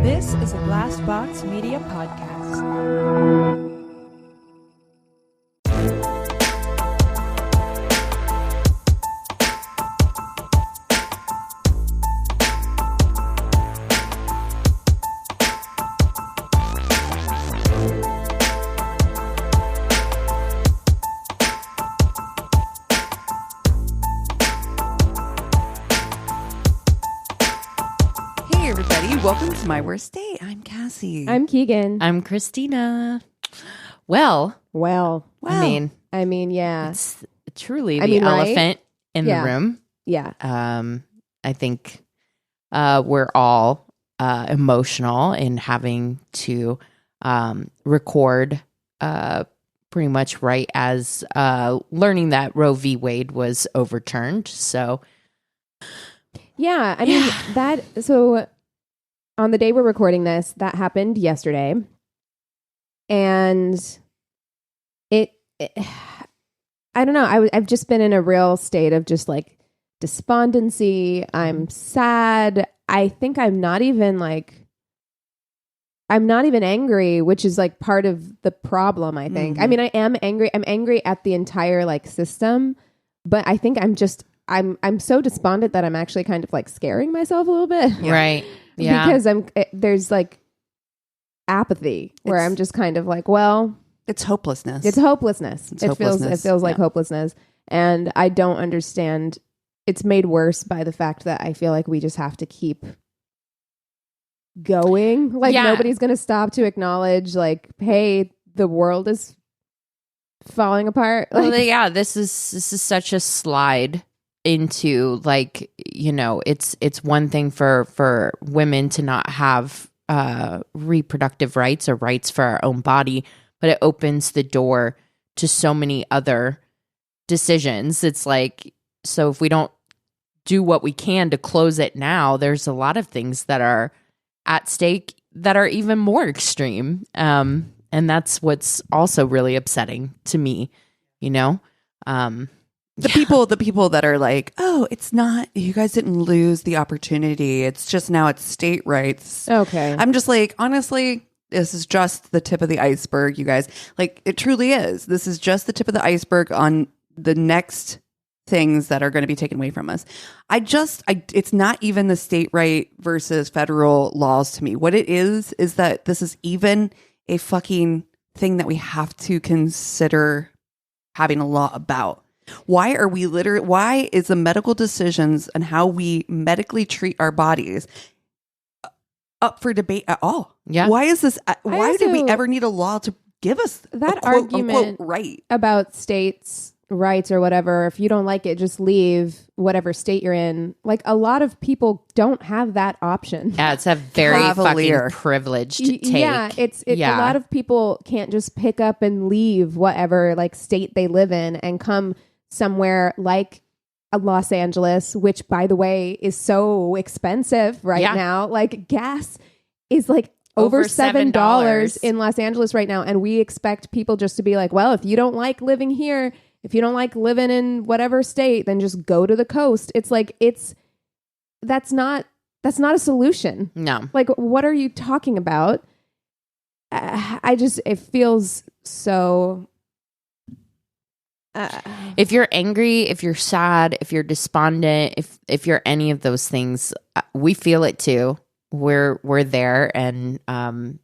This is a Glass Box Media podcast. Welcome to My Worst Day. I'm Cassie. I'm Keegan. I'm Christina. Well, I mean, yeah. It's truly the elephant in the room. Yeah. I think we're all emotional in having to record pretty much right as learning that Roe v. Wade was overturned. So, yeah, I mean, so on the day we're recording this, that happened yesterday. And it I don't know. I've just been in a real state of just like despondency. I'm sad. I think I'm not even angry, which is like part of the problem, I think. Mm-hmm. I mean, I am angry. I'm angry at the entire like system, but I think I'm so despondent that I'm actually kind of like scaring myself a little bit. Right. Yeah. Because there's like apathy where I'm just kind of like, well, it's hopelessness. It feels like hopelessness. And I don't understand. It's made worse by the fact that I feel like we just have to keep going. Like nobody's going to stop to acknowledge like, hey, the world is falling apart. Well, yeah, this is such a slide into like, you know, it's one thing for women to not have reproductive rights or rights for our own body, but it opens the door to so many other decisions. It's like, so if we don't do what we can to close it now, there's a lot of things that are at stake that are even more extreme. And that's what's also really upsetting to me, you know? The people that are like, oh, it's not, you guys didn't lose the opportunity. It's just now it's state rights. Okay. I'm just like, honestly, this is just the tip of the iceberg, you guys. Like, it truly is. This is just the tip of the iceberg on the next things that are going to be taken away from us. It's not even the state right versus federal laws to me. What it is that this is even a fucking thing that we have to consider having a law about. Why is the medical decisions and how we medically treat our bodies up for debate at all? Yeah. Why is this? Why did we ever need a law to give us that a quote, argument unquote, right about states' rights or whatever? If you don't like it, just leave whatever state you're in. Like a lot of people don't have that option. Yeah, it's a very fucking privileged take. Yeah, it's a lot of people can't just pick up and leave whatever like state they live in and come somewhere like Los Angeles, which by the way is so expensive right now. Like gas is like over $7 in Los Angeles right now. And we expect people just to be like, well, if you don't like living here, if you don't like living in whatever state, then just go to the coast. It's like, that's not a solution. No. Like, what are you talking about? It feels so... if you're angry, if you're sad, if you're despondent, if you're any of those things, we feel it too. We're there, and I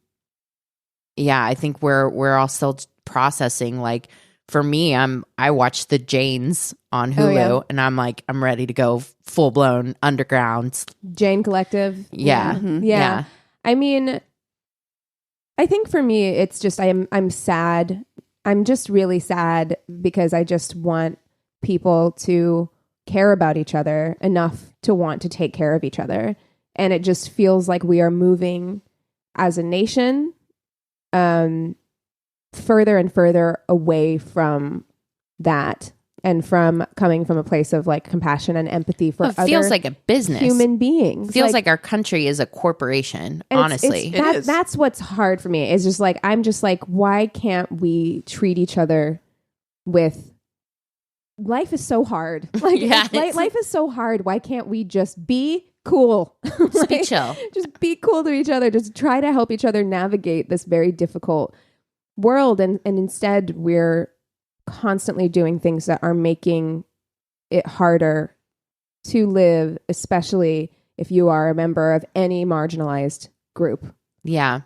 think we're all still processing. Like for me, I watched the Janes on Hulu, and I'm like, I'm ready to go full blown underground. Jane Collective. Yeah. Mm-hmm. Yeah. I mean, I think for me, it's just I'm sad. I'm just really sad because I just want people to care about each other enough to want to take care of each other. And it just feels like we are moving as a nation further and further away from that and from coming from a place of like compassion and empathy for other feels like a business human beings. Feels like our country is a corporation, honestly. That's what's hard for me. Is just like, I'm just like, why can't we treat each other with life is so hard. Like life is so hard. Why can't we just be cool. Just be chill. Just be cool to each other. Just try to help each other navigate this very difficult world. And instead, we're constantly doing things that are making it harder to live, especially if you are a member of any marginalized group. Yeah.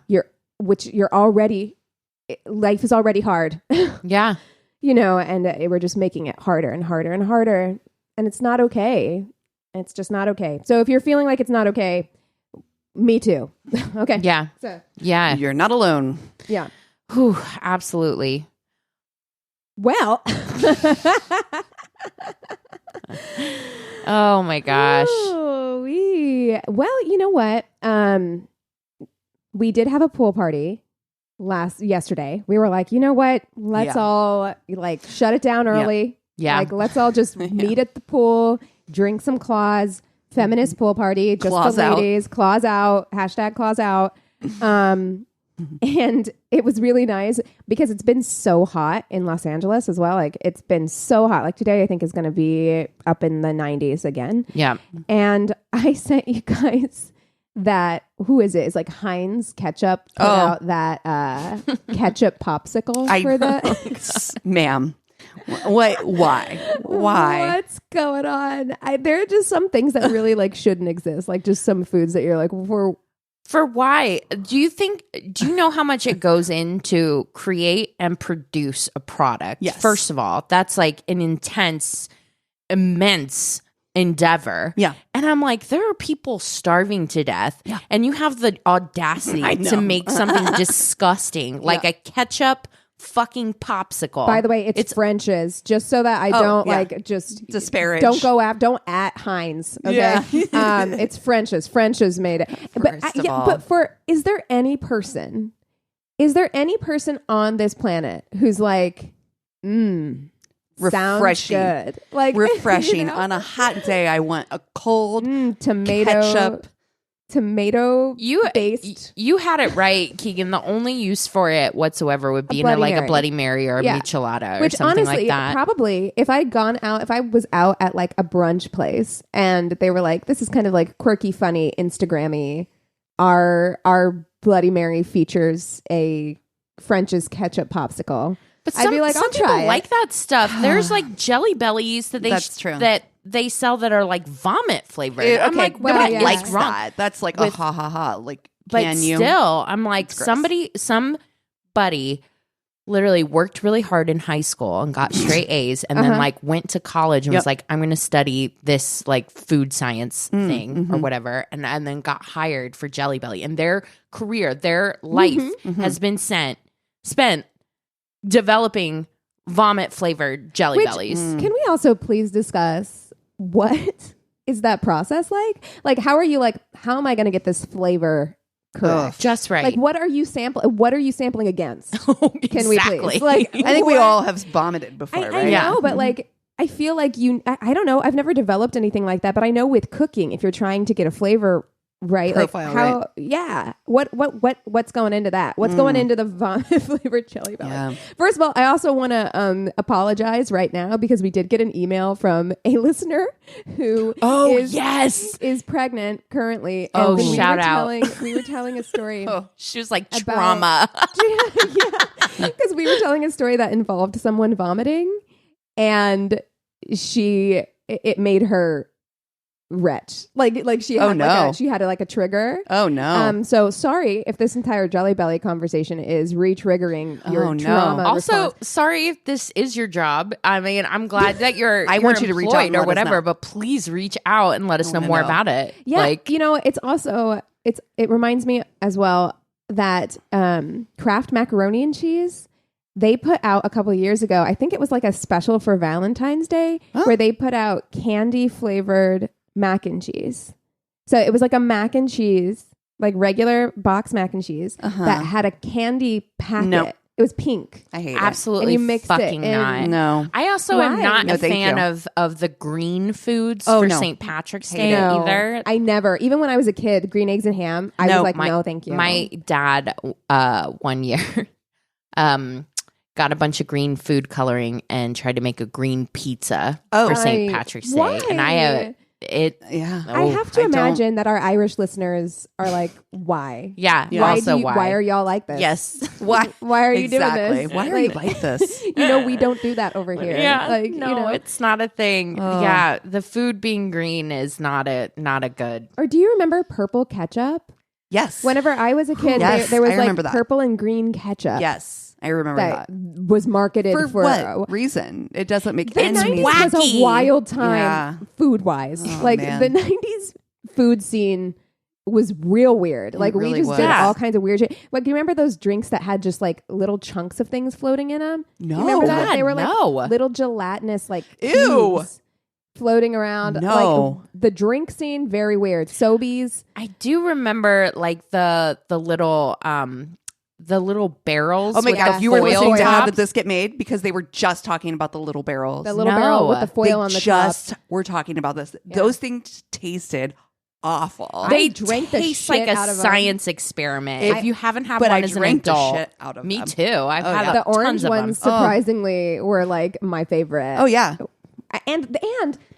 Life is already hard. Yeah. And we're just making it harder and harder and harder. And it's not okay. It's just not okay. So if you're feeling like it's not okay, me too. Okay. Yeah. So, Yeah. You're not alone. yeah. Whew, absolutely. Well. Oh my gosh. Well, you know what? We did have a pool party yesterday. We were like, you know what? Let's all like shut it down early. Yeah. Like, let's all just meet at the pool, drink some claws, feminist pool party, just Claws the out. ladies, claws out, hashtag claws out. And it was really nice because it's been so hot in Los Angeles as well. Like, it's been so hot. Like, today I think is going to be up in the 90s again. Yeah. And I sent you guys that, who is it? It's like Heinz ketchup put out that ketchup popsicle for the... Ma'am. What? Why? What's going on? There are just some things that really like shouldn't exist. Like just some foods that you're like, For why? Do you know how much it goes into create and produce a product? Yes. First of all, that's like an intense, immense endeavor. Yeah. And I'm like, there are people starving to death. Yeah. And you have the audacity to make something disgusting, like a ketchup fucking popsicle. by the way, it's French's, just so that I don't like just disparage. Don't at Heinz. Okay. Yeah. It's French's. French's made it. But is there any person on this planet who's like, sounds Refreshing. good. Like refreshing. you know? On a hot day, I want a cold tomato based. You had it right, Keegan. The only use for it whatsoever would be in a Bloody Mary or a michelada or Which something honestly, like that. probably if I was out at like a brunch place and they were like, this is kind of like quirky, funny, Instagrammy, our Bloody Mary features a French's ketchup popsicle. But I'd be like, some I'll people try it. like that stuff. There's like Jelly Bellies that That's true. that they sell that are like vomit flavored. Okay, I'm like, well, nobody yeah. likes likes wrong. that. That's like a ha ha ha. Like, But can you? still, I'm like, It's gross. somebody literally worked really hard in high school and got straight A's and then like went to college and was like, I'm going to study this like food science thing or whatever. And then got hired for Jelly Belly. And their career, their life has been spent developing vomit flavored Jelly Bellies. Can we also please discuss what is that process like? Like, how am I going to get this flavor correct? Just right. Like, what are you sampling against? Can we Exactly. please? Like, I think we all have vomited before, I right? know, but like, I feel like I don't know. I've never developed anything like that, but I know with cooking, if you're trying to get a flavor right, Profile, like yeah. What's going into that? What's going into the vomit flavored Jelly Belly? Yeah. First of all, I also want to apologize right now because we did get an email from a listener who is pregnant currently. Oh, And shout out. We were telling a story. She was like About- trauma. Because we were telling a story that involved someone vomiting, and it made her retch. Like she had she had a trigger. Oh no. So sorry if this entire Jelly Belly conversation is re-triggering your trauma. Also, response. sorry if this is your job. I mean, I'm glad that you're I want you to reach out and or let us whatever, know. but please reach out and let us know wanna more know. about it. Yeah, Like, it's also it reminds me as well that Kraft macaroni and cheese, they put out a couple of years ago, I think it was like a special for Valentine's Day, where they put out candy flavored mac and cheese. So it was like a mac and cheese, like regular box mac and cheese that had a candy packet. Nope. It was pink. I hate absolutely And you mixed it fucking in. not. it. No. I also am Why? not No, a thank fan you. of the green foods Oh, for no. St. Patrick's Hate Day it. either. I never, even when I was a kid, green eggs and ham, I was like, no, thank you. My dad, one year, got a bunch of green food coloring and tried to make a green pizza for St. Patrick's Day. Why? And Yeah. I have to imagine that our Irish listeners are like, why? Yeah. Why are y'all like this? Yes. Why are you doing Exactly. this? Why are you like this? We don't do that over here. Yeah. Like, no, it's not a thing. Yeah. The food being green is not a good. Or do you remember purple ketchup? Yes. Whenever I was a kid, Yes, there was I like remember that. purple and green ketchup. Yes. I remember that. Was marketed for what reason? It doesn't make the any 90s sense. was a wild time food wise. Oh, like man. the 90s food scene was real weird. Like we really just was. did all kinds of weird shit. Like, do you remember those drinks that had just like little chunks of things floating in them? No. You remember that? God, They were like no. little gelatinous like Ew. cubes floating around. No. Like the drink scene, very weird. Sobeys. I do remember like the little barrels. Oh my with God. the If you were foil listening to how top. did this get made? Because they were just talking about the little barrels. The little barrel with the They foil on the just top. were talking about this. Those things tasted awful. They drank the taste shit like a out of 'em. science experiment. If you haven't had but one I as an drank the adult, shit out of me them. too. I've had yeah. The orange tons of them. ones surprisingly were like my favorite. Oh, yeah. And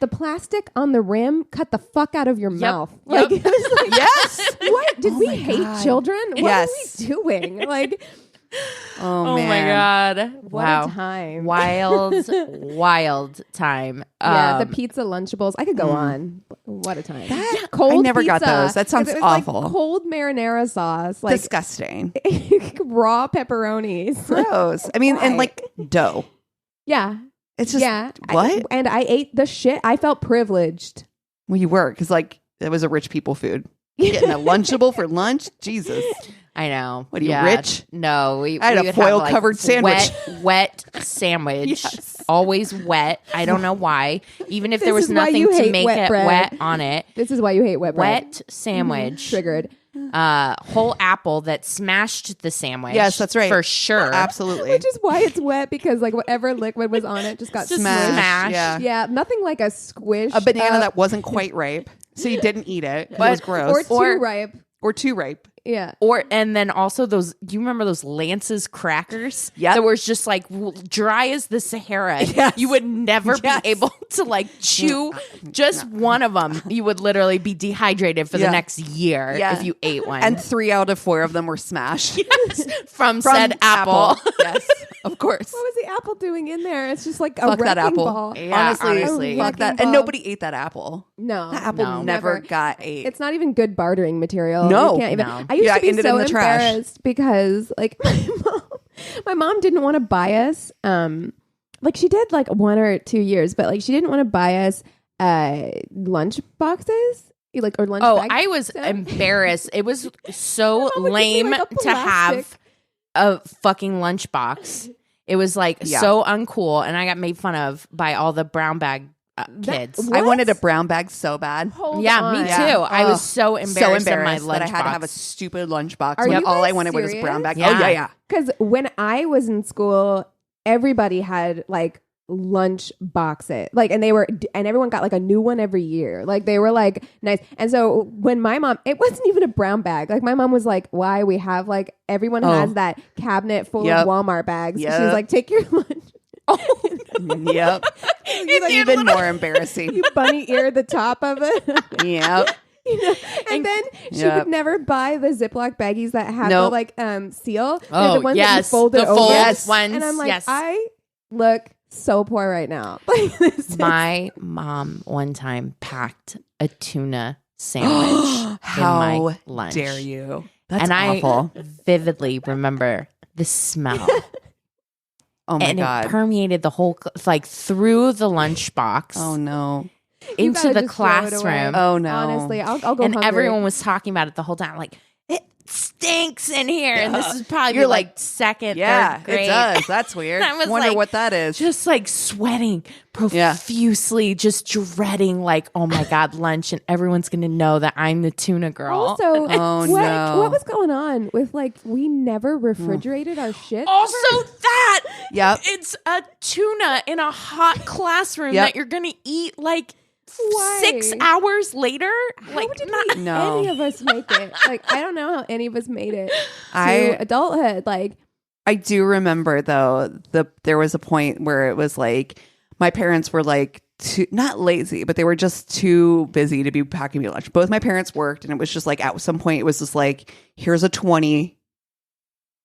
the plastic on the rim cut the fuck out of your mouth. Yep. Like, it was like, Yes. what? Did we my hate God. children? What Yes. are we doing? Like, Oh, Oh man. my God. what wow. a time. Wild time. Yeah, the pizza Lunchables. I could go on. What a time. I Cold never got pizza. those. That sounds 'Cause it was awful. Like cold marinara sauce. Like Disgusting. raw pepperonis. Gross. I mean, and Why? like dough. Yeah. It's just, Yeah. what? And I ate the shit. I felt privileged. Well, you were, because like it was a rich people food. Getting a Lunchable for lunch? Jesus. I know. What are you, rich? No, I had a would have, foil-covered sandwich. Wet sandwich. Yes. Always wet. I don't know why. Even if there This was is why nothing you to hate make wet it bread. wet on it. This is why you hate wet bread. Wet sandwich. Triggered. Whole apple that smashed the sandwich. Yes, that's right. For sure. Absolutely. Which is why it's wet, because like whatever liquid was on it just got Just smashed. smashed. Yeah. Yeah, nothing like a squish. A banana up that wasn't quite ripe. So you didn't eat it. It was gross. or too ripe. Or too ripe. Yeah. And then also those, do you remember those Lance's crackers? Yep. That was just like dry as the Sahara. Yes. You would never Yes. be able to like chew just one of them. You would literally be dehydrated for the Yeah. next year Yeah. if you ate one. And 3 out of 4 of them were smashed. from said apple. Yes, of course. What was the apple doing in there? It's just like a Fuck that wrecking apple. ball. Yeah, honestly, honestly. fuck that. Wrecking And ball. nobody ate that apple. No. That apple No. never got ate. It's not even good bartering material. No. You can't even. No. I used Yeah, to be ended so in the trash. embarrassed because like my mom didn't want to buy us like she did like 1 or 2 years, but like she didn't want to buy us lunch boxes. Like or lunch bags. I was embarrassed. It was so Mom would give me, lame like, a to plastic- have a fucking lunchbox. It was like so uncool, and I got made fun of by all the brown bag kids. What? I wanted a brown bag so bad. Hold Yeah, on. me too. Yeah. I was so embarrassed, so in my embarrassed lunchbox. that I had to have a stupid lunchbox. Are when you all guys I wanted was a serious? brown bag. Yeah. Oh, yeah. Because when I was in school, everybody had like lunch boxes, like, and everyone got like a new one every year. Like they were like nice. And so when my mom, it wasn't even a brown bag. Like my mom was like, "Why we have like everyone has that cabinet full Yep. of Walmart bags." Yep. She was like, "Take your lunch." Yep. It's even more embarrassing. You bunny ear the top of it. Yep. You know? And then she Yep. would never buy the Ziploc baggies that have Nope. the like seal. They're Oh, the ones that you yes. fold it The over. fold Yes. ones. And I'm like, yes. I look so poor right now. Like this is- My mom one time packed a tuna sandwich How in my lunch. dare you? That's and awful. I vividly remember the smell. Oh my and God. it permeated the whole, like through the lunchbox Oh no. You into gotta the just throw it away. classroom. Oh no. Honestly, I'll go And hungry. everyone was talking about it the whole time. Like, it stinks in here. And this is probably You're like like, second, Yeah, third grade. it does. That's weird. I was Wonder like, what that is. Just like sweating profusely, just dreading, like, oh my God, lunch. And everyone's going to know that I'm the tuna girl. Also, Oh, no. what was going on with like we never refrigerated our shit? Also, that Yep. it's a tuna in a hot classroom Yep. that you're going to eat like Why? 6 hours later. How Like, did not, No. any of us make it? Like I don't know how any of us made it to I- adulthood. Like I do remember though there was a point where it was like my parents were like not lazy, but they were just too busy to be packing me lunch. Both my parents worked, and it was just like at some point it was just like, here's a 20,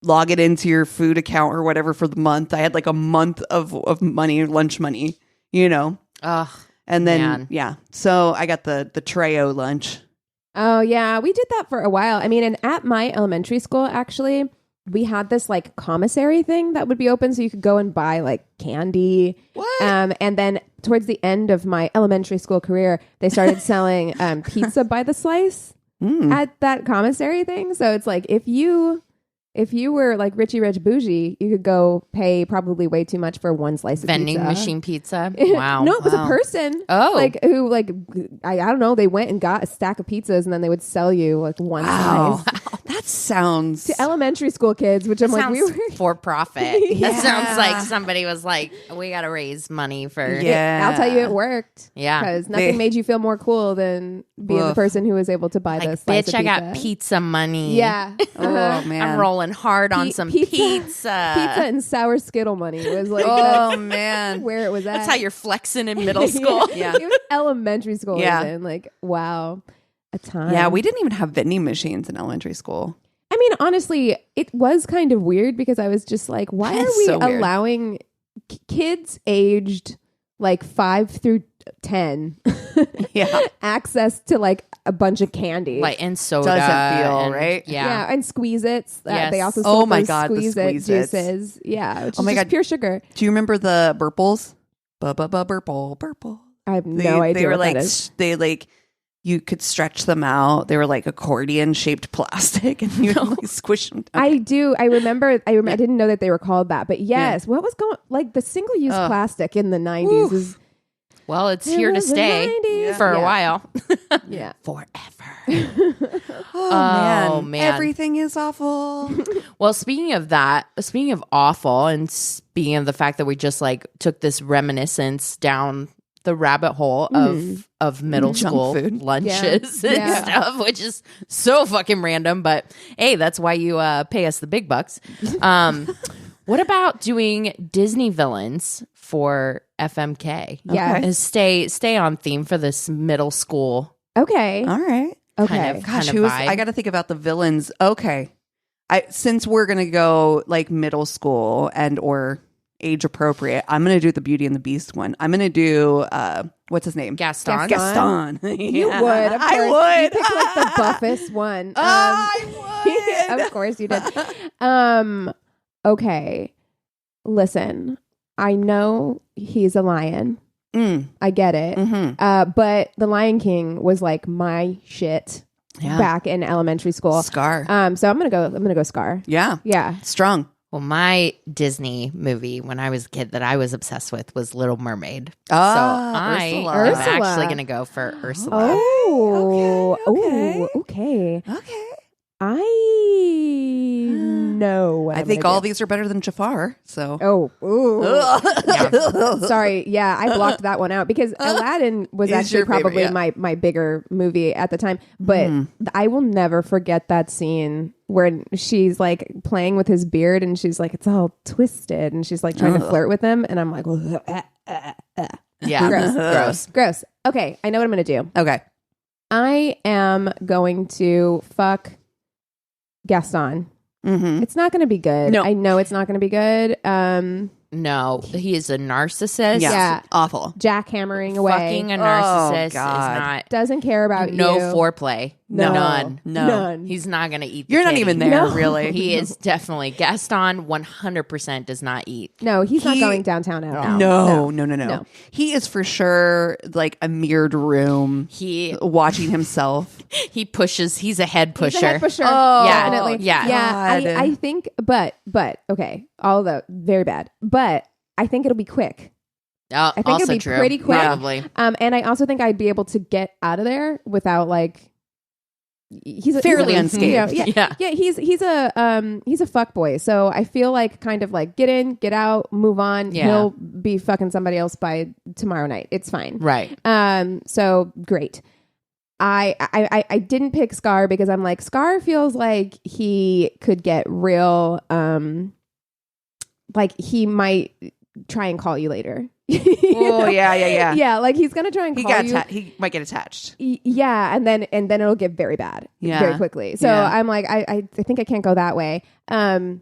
log it into your food account or whatever for the month. I had like a month of money, lunch money, you know. Ugh. And then so I got the Treo lunch. Oh yeah, we did that for a while. I mean, and at my elementary school, actually, we had this like commissary thing that would be open, so you could go and buy like candy. What? And then towards the end of my elementary school career, they started selling pizza by the slice at that commissary thing. So it's like if you were like Richie Rich Bougie, you could go pay probably way too much for one slice of Vending pizza. machine pizza. Wow. No, it was a person. Oh. Like who like I don't know, they went and got a stack of pizzas and then they would sell you like one slice. That sounds To elementary school kids, which I'm like, we were for profit. Yeah. That sounds like somebody was like, we got to raise money for. Yeah. I'll tell you, it worked. Yeah. Because nothing made you feel more cool than being the person who was able to buy Like, this slice bitch, of I pizza. got pizza money. Yeah. Oh man. I'm rolling hard on some pizza. Pizza and sour Skittle money was like Oh man. where it was at. That's how you're flexing in middle school. Yeah. It was elementary school. Yeah. Even. Like, wow. A time. Yeah, we didn't even have vending machines in elementary school. I mean, honestly, it was kind of weird because I was just like, why are That's we so weird. allowing kids aged like 5 through 10 Yeah. access to like a bunch of candy? Like in soda. Doesn't feel and- right. Yeah. and Squeeze-Its. Yes. They also Oh sold my those God, the Squeeze-It Squeeze-Its. juices. Yeah, which Oh is my just God. pure sugar. Do you remember the burples? Burple. I have no idea They were what like that is. they like you could stretch them out. They were like accordion shaped plastic, and you would like squish them. I do. I remember. I didn't know that they were called that, but yes, what was going like the single use plastic in the 90s is Well, it's here to was the stay 90s. for a Yeah. while. yeah. Forever. Oh man. everything is awful. Well, speaking of awful, and speaking of the fact that we just like took this reminiscence down the rabbit hole of middle Junk school food. lunches and Yeah. stuff, which is so fucking random. But hey, that's why you pay us the big bucks. What about doing Disney villains for FMK? Yes. And stay on theme for this middle school. Okay. All right. Okay. kind of Gosh, who was? vibe. I got to think about the villains. Okay, since we're gonna go like middle school and or age appropriate, I'm gonna do the Beauty and the Beast one. I'm gonna do what's his name? Gaston. Gaston. You Yeah. would. Of course. I would. You picked like the buffest one. I would. Of course you did. Okay. Listen, I know he's a lion. I get it. Mm-hmm. But The Lion King was like my shit back in elementary school. Scar. So I'm gonna go Scar. Yeah. Yeah. Strong. Well, my Disney movie when I was a kid that I was obsessed with was Little Mermaid. Ah, so I am Ursula. actually going to go for Ursula. Oh. Okay. Okay. Okay. I know. What I I'm think gonna all do. these are better than Jafar. So. Oh, ooh. Yeah. Sorry. Yeah, I blocked that one out because Aladdin was Is actually your favorite, probably yeah. my bigger movie at the time. But I will never forget that scene where she's like playing with his beard and she's like, it's all twisted. And she's like trying to flirt with him. And I'm like, Yeah. Gross. Gross. Okay, I know what I'm going to do. Okay. I am going to fuck Gaston. Mm-hmm. It's not going to be good. No. I know it's not going to be good. No, he is a narcissist. Yeah. Awful. Jackhammering away. Fucking a narcissist is God. not. Doesn't care about No you. foreplay. No. None. No. None. He's not going to eat. The You're not kitty. even there, No. really. He is definitely Gaston. 100% does not eat. No, he's not He- going downtown at all. No. No. He is for sure like a mirrored room He watching himself. pushes. He's a head pusher. He's a head pusher. Oh, Yeah. Definitely. Yeah. Yeah. God. I think, but, okay. Although, very bad. But I think it'll be quick. Oh, think also it'll be true. pretty quick. Probably. And I also think I'd be able to get out of there without like, Fairly unscathed. Yeah. He's a fuck boy. So I feel like kind of like get in, get out, move on. Yeah. He'll be fucking somebody else by tomorrow night. It's fine. Right. So great. I didn't pick Scar because I'm like, Scar feels like he could get real, like he might try and call you later. Oh yeah. Yeah, like he's gonna try and call you. He might get attached. Yeah, and then it'll get very bad very quickly. So I'm like, I think I can't go that way. I'm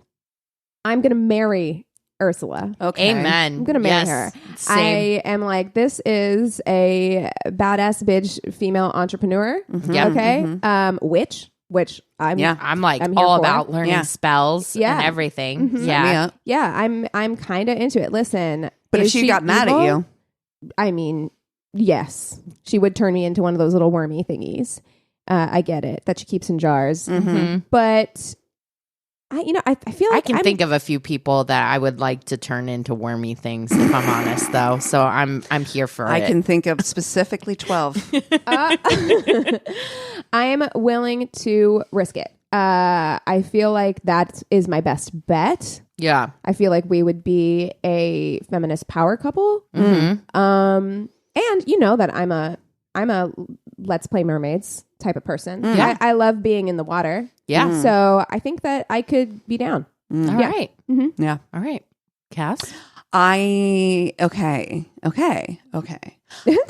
gonna marry Ursula. Okay. Amen. I'm gonna marry her. Same. I am like, this is a badass bitch female entrepreneur. Yeah. Okay. Which I'm I'm here all for. about learning spells and everything. Yeah, I'm kind of into it. Listen, but if she got mad at you, I mean, yes, she would turn me into one of those little wormy thingies. I get it that she keeps in jars, but I feel like I can think of a few people that I would like to turn into wormy things, if I'm honest, though. So I'm here for it. I can think of specifically 12. I am willing to risk it. I feel like that is my best bet. Yeah. I feel like we would be a feminist power couple. And you know that I'm a let's play mermaids type of person. Yeah. I love being in the water. Yeah. So I think that I could be down. All right. Yeah. All right. Cass? Okay.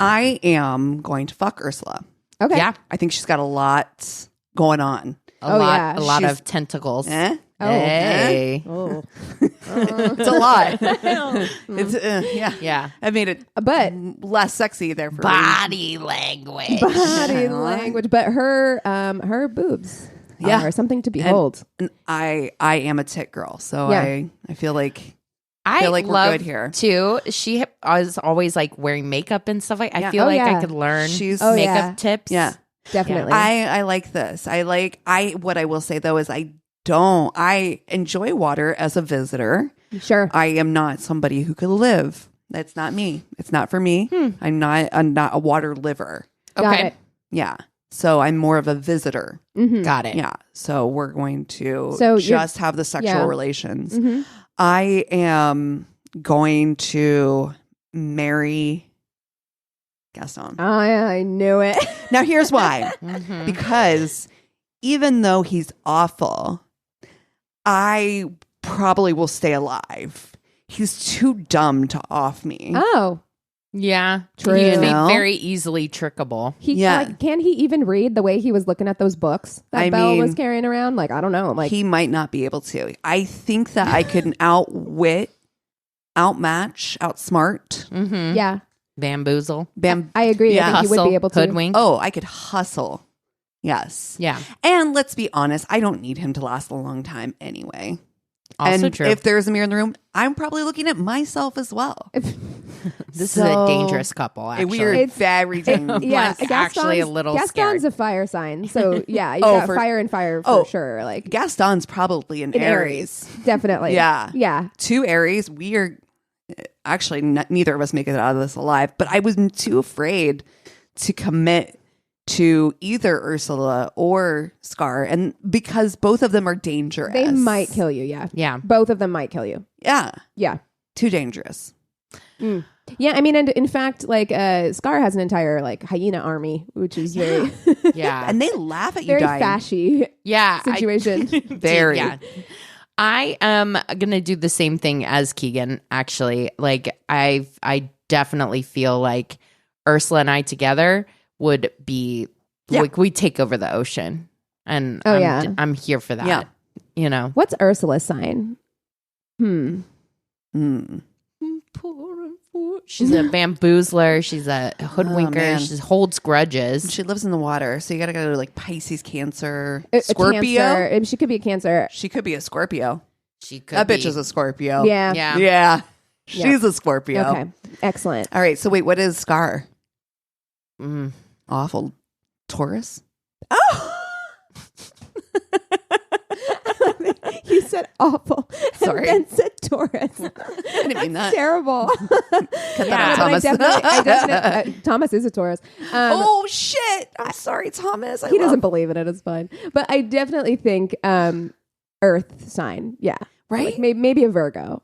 I am going to fuck Ursula. Okay. Yeah. I think she's got a lot going on. A lot She's- of tentacles. Eh? Oh. Hey. Oh. It's a lot. It's Yeah. I made it But less sexy there for me. Body language. body language. But her boobs are something to behold. And I am a tit girl, so Yeah. I feel like I feel like we're love good here. too. She was always like wearing makeup and stuff. I feel Oh, like yeah. I could learn She's- Oh, makeup yeah. tips. Yeah. Definitely. I like this. What I will say though is I enjoy water as a visitor. Sure. I am not somebody who could live. That's not me. It's not for me. I'm not a water liver. Got Okay. it. Yeah. So I'm more of a visitor. Got it. Yeah. So we're going to So just have the sexual yeah. relations. Mm-hmm. I am going to marry Gaston. I knew it. Now here's why. Mhm. Because even though he's awful, I probably will stay alive. He's too dumb to off me. Oh, Yeah. True. He can be You know? very easily trickable. can he even read the way he was looking at those books that I Belle was mean, carrying around? Like, I don't know. Like, He might not be able to. I think that I could outwit, outmatch, outsmart. Mm-hmm. yeah, Bamboozle. I agree. Yeah. I think he would Hustle. be able to. Hoodwink. Oh, I could hustle. Yes. Yeah. And let's be honest, I don't need him to last a long time anyway. Also and true. if there's a mirror in the room, I'm probably looking at myself as well. This is a dangerous couple, actually. We are It's- very dangerous. Yeah, Mine's actually a little Gaston's scary. a fire sign, so yeah, you Oh, got for- fire and fire for oh. sure. Like Gaston's probably an in Aries. definitely. Yeah. yeah. 2 Aries. We are actually neither of us make it out of this alive, but I was too afraid to commit to either Ursula or Scar, and because both of them are dangerous. They might kill you. Yeah, Yeah. both of them might kill you. Yeah. Yeah. Too dangerous. Yeah, I mean, and in fact, like Scar has an entire like hyena army, which is very, Yeah. And they laugh at you very dying. fashy Yeah. situation. Very. Yeah. I am gonna do the same thing as Keegan, actually. Like I definitely feel like Ursula and I together would be like we take over the ocean. And I'm here for that. Yeah. You know. What's Ursula's sign? She's a bamboozler. She's a hoodwinker. man. She holds grudges. She lives in the water, so you got to go to like Pisces, Cancer, A Scorpio. Cancer. She could be a Cancer. She could be a Scorpio. She could That be. bitch is a Scorpio. Yeah. Yeah. Yeah. She's a Scorpio. Okay. Excellent. All right. So wait, what is Scar? Mm. Awful. Taurus? You said awful. Sorry. And then said Taurus. I didn't mean that. Terrible. Cut that out, Thomas. I definitely Thomas is a Taurus. Oh, shit. I'm sorry, Thomas. He doesn't believe in it. It's fine. But I definitely think Earth sign. Yeah. Right? Like maybe a Virgo.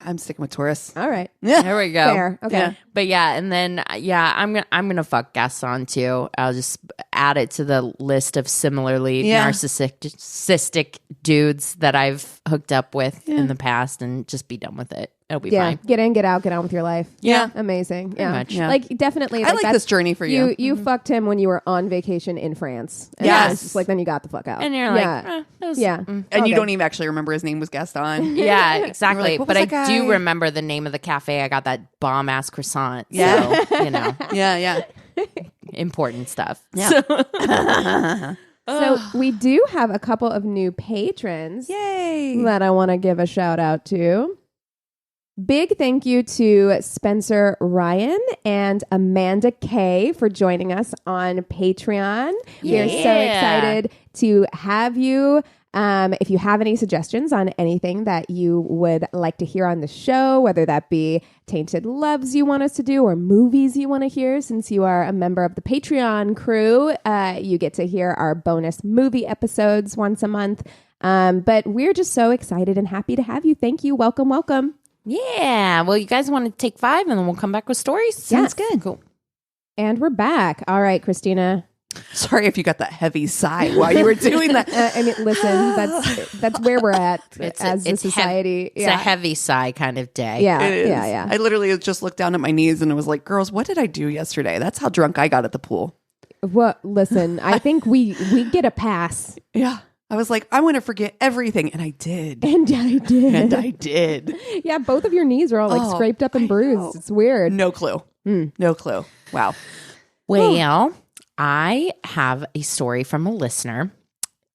I'm sticking with Taurus. All right. There we go. Fair. Okay. Yeah. But yeah, and then I'm gonna fuck Gaston too. I'll just add it to the list of similarly narcissistic dudes that I've hooked up with in the past, and just be done with it. It'll be Yeah, fine. get in, get out, get on with your life. Yeah. Amazing. Yeah, much. Yeah. like definitely. I like that's- this journey for you. You fucked him when you were on vacation in France. And Yes. it's just like then you got the fuck out. And you're like, yeah, that was- yeah. And Okay. you don't even actually remember his name was Gaston. Yeah, exactly. like, what but was I that do guy? remember the name of the cafe. I got that bomb ass croissant. Yeah. So, you know, Yeah. important stuff. Yeah. So we do have a couple of new patrons Yay. that I want to give a shout out to. Big thank you to Spencer Ryan and Amanda Kay for joining us on Patreon. We are so Yeah. excited to have you. If you have any suggestions on anything that you would like to hear on the show, whether that be Tainted Loves you want us to do or movies you want to hear, since you are a member of the Patreon crew, you get to hear our bonus movie episodes once a month. But we're just so excited and happy to have you. Thank you. Welcome, welcome. Yeah. Well, you guys want to take 5 and then we'll come back with stories? Sounds good. Cool. And we're back. All right, Christina. Sorry if you got that heavy sigh while you were doing that. I mean, listen, that's where we're at as a it's society. It's a heavy sigh kind of day. Yeah, It is. yeah. I literally just looked down at my knees and it was like, girls, what did I do yesterday? That's how drunk I got at the pool. Well, listen, I think we get a pass. Yeah. I was like, I want to forget everything. And I did. And I did. And I did. Yeah, both of your knees are all like Oh, scraped up and I bruised. know. It's weird. No clue. No clue. Wow. Well, I have a story from a listener.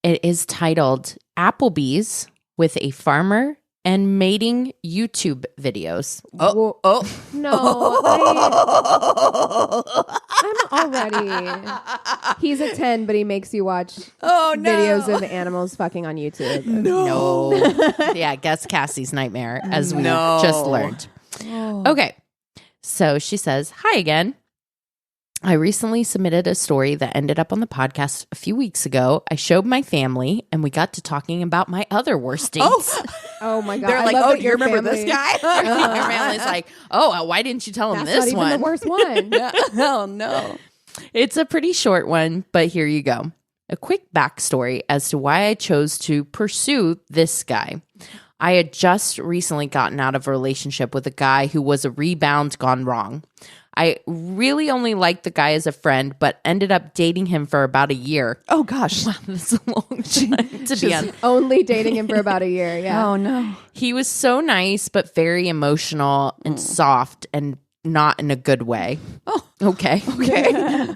It is titled Applebee's with a Farmer and Mating YouTube Videos. Oh. No, I'm already. He's a 10, but he makes you watch Oh, no. videos of animals fucking on YouTube. No. Yeah, guess Cassie's nightmare, as we No. just learned. Okay. So she says, hi again. I recently submitted a story that ended up on the podcast a few weeks ago. I showed my family and we got to talking about my other worst dates. Oh my God. They're I like, love oh, that do you your remember family- this guy? Your family's like, oh, why didn't you tell them That's this not even one? the worst one. Oh, no. It's a pretty short one, but here you go. A quick backstory as to why I chose to pursue this guy. I had just recently gotten out of a relationship with a guy who was a rebound gone wrong. I really only liked the guy as a friend, but ended up dating him for about a year. Oh, gosh. That's a long time to be on. Only dating him for about a year. Yeah. Oh, no. He was so nice, but very emotional and soft and not in a good way. Oh, okay. okay.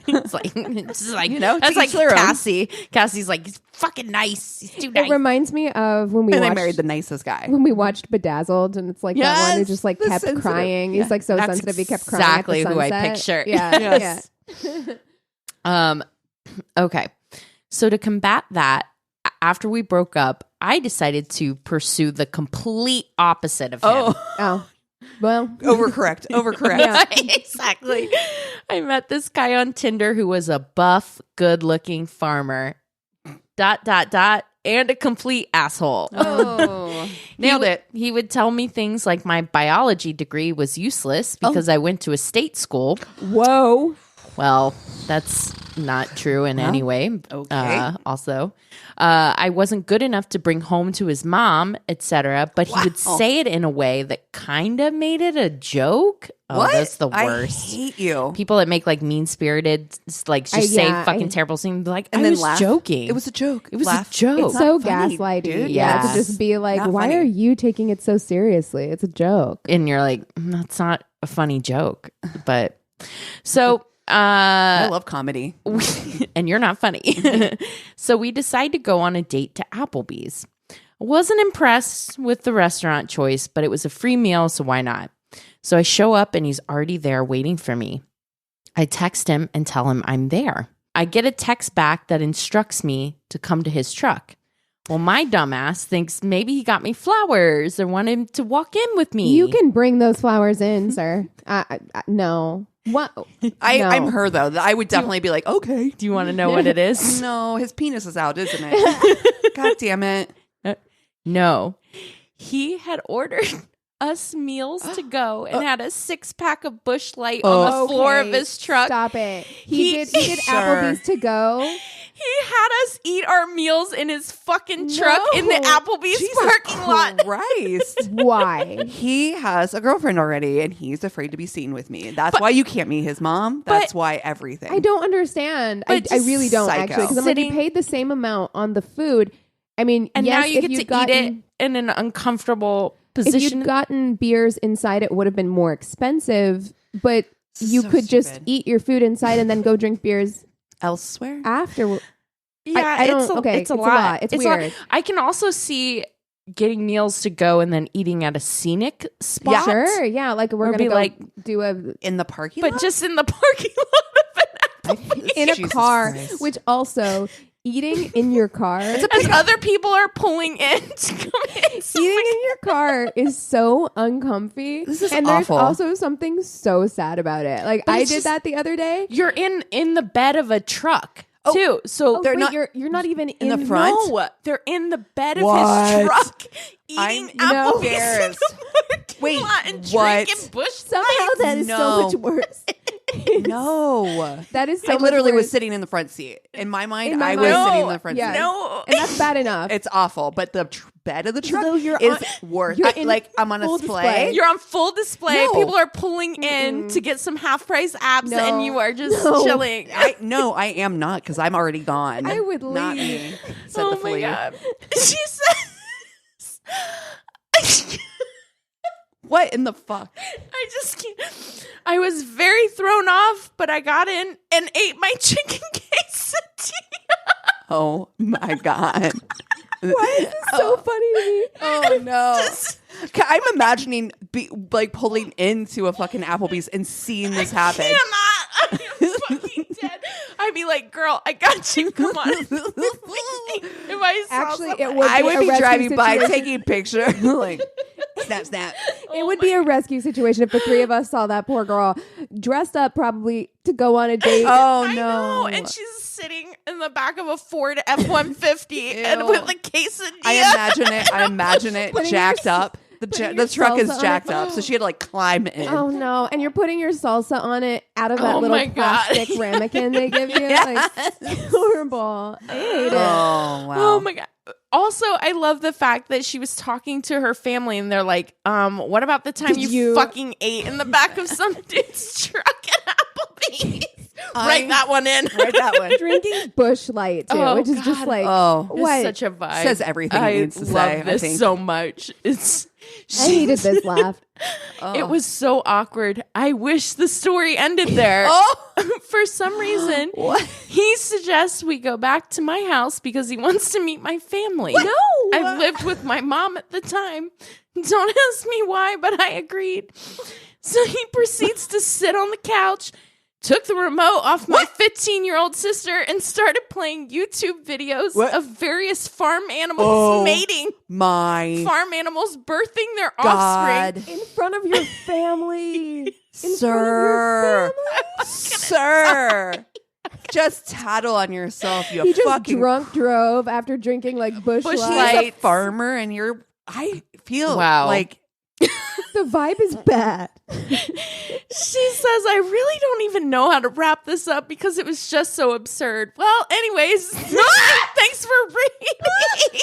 it's like You know, to that's like each their own. Cassie. Cassie's like, he's fucking nice. He's too nice. It reminds me of when we And I watched married the nicest guy. when we watched Bedazzled, and it's like that one who Yes, just like the kept sensitive. crying. Yeah. He's like so That's sensitive, he kept crying. exactly at the who I sunset. picture. Yeah, Yes. yeah. Okay. So to combat that, after we broke up, I decided to pursue the complete opposite of him. Oh, well, Overcorrect. Exactly. I met this guy on Tinder who was a buff, good-looking farmer. ... And a complete asshole. oh, Nailed it. He would tell me things like my biology degree was useless because I went to a state school. whoa. Well, that's not true in any way. okay. Also, I wasn't good enough to bring home to his mom, etc. But he would say it in a way that kind of made it a joke. Oh, What? that's the I worst. hate you. People that make like mean-spirited, like just say yeah, fucking terrible things, be like, And I then was laugh. joking. It was a joke. It was Laugh. a joke. It's so not funny, gaslighty. dude. Yeah, Yes. to just be like, Not why funny. are you taking it so seriously? It's a joke. And you're like, that's not a funny joke. But so I love comedy. and you're not funny. So we decide to go on a date to Applebee's. I wasn't impressed with the restaurant choice, but it was a free meal, so why not? So I show up and he's already there waiting for me. I text him and tell him I'm there. I get a text back that instructs me to come to his truck. Well, my dumbass thinks maybe he got me flowers or wanted him to walk in with me. You can bring those flowers in, sir. No. What? No. I'm her, though. I would definitely be like, okay. Do you want to know what it is? No, his penis is out, isn't it? God damn it. No. He had ordered us meals to go and had a 6-pack of Busch Light on the floor of Okay, his truck. Stop it. He did Sure. Applebee's to go. He had us eat our meals in his fucking truck in the Applebee's parking lot. Christ. Why? He has a girlfriend already, and he's afraid to be seen with me. That's why you can't meet his mom. That's why everything. I don't understand. I really don't, actually. Because I'm like, you paid the same amount on the food. I mean, and yes, now you get to eat it in an uncomfortable position. If you'd gotten beers inside, it would have been more expensive, but you could just eat your food inside and then go drink beers elsewhere after. Yeah, it's a lot. It's weird. I can also see getting meals to go and then eating at a scenic spot. Yeah, sure. Yeah, like we're gonna go do in the parking lot, but just in the parking lot of an Applebee's. In a car, which also. Eating in your car as other people are pulling in to come in. Eating in your car is so uncomfy. This is and awful. There's also something so sad about it. Like I did that the other day. You're in the bed of a truck too. So they're not you're not even in the front. No, they're in the bed of his truck eating Applebee's. Wait, and what? Drinking Busch Somehow that is so much worse. No, that is so I literally much worse. was sitting in the front seat. In my mind, I was sitting in the front seat. No, and that's bad enough. It's awful, but the bed of the truck you're is worse. I'm on a display. You're on full display. No. People are pulling in to get some half price apps, and you are just chilling. I am not, because I'm already gone. I would not leave. me. Said the flea. My God. She says. What in the fuck? I just can't. I was very thrown off, but I got in and ate my chicken quesadilla. Oh my God. Why is this so funny to me? Oh no. I'm imagining pulling into a fucking Applebee's and seeing this happen. I cannot. I'm fucking dead. I'd be like, girl, I got you. Come on. If I saw Actually, something- I would be driving by taking a picture. Like, snap. It would be a rescue situation if the three of us saw that poor girl dressed up probably to go on a date. Oh I no. know. And she's sitting in the back of a Ford F-150 and with a quesadilla. I imagine it Putting jacked your- up. The putting your truck is salsa on jacked it. up, so she had to climb in. Oh no! And you're putting your salsa on it out of that Oh, little my God. plastic ramekin they give you. Yes. Like, horrible. I hate it. Oh wow. Oh my God. Also, I love the fact that she was talking to her family and they're like, what about the time you fucking ate in the back of some dude's truck at Applebee's? Write that one in. Write that one. Drinking Busch Light too, which is just like It's such a vibe. Says everything it needs to say. I love I this think. so much. I hated this laugh. It was so awkward. I wish the story ended there. For some reason, he suggests we go back to my house because he wants to meet my family. No! I lived with my mom at the time. Don't ask me why, but I agreed. So he proceeds to sit on the couch, took the remote off my 15-year-old sister, and started playing YouTube videos of various farm animals mating. Farm animals birthing their offspring. In front of your family. Sir. Just tattle on yourself, you He just fucking drunk drove after drinking like Busch Busch Light. Light farmer, and I feel like the vibe is bad. She says, I really don't even know how to wrap this up because it was just so absurd. Well, anyways, thanks for reading.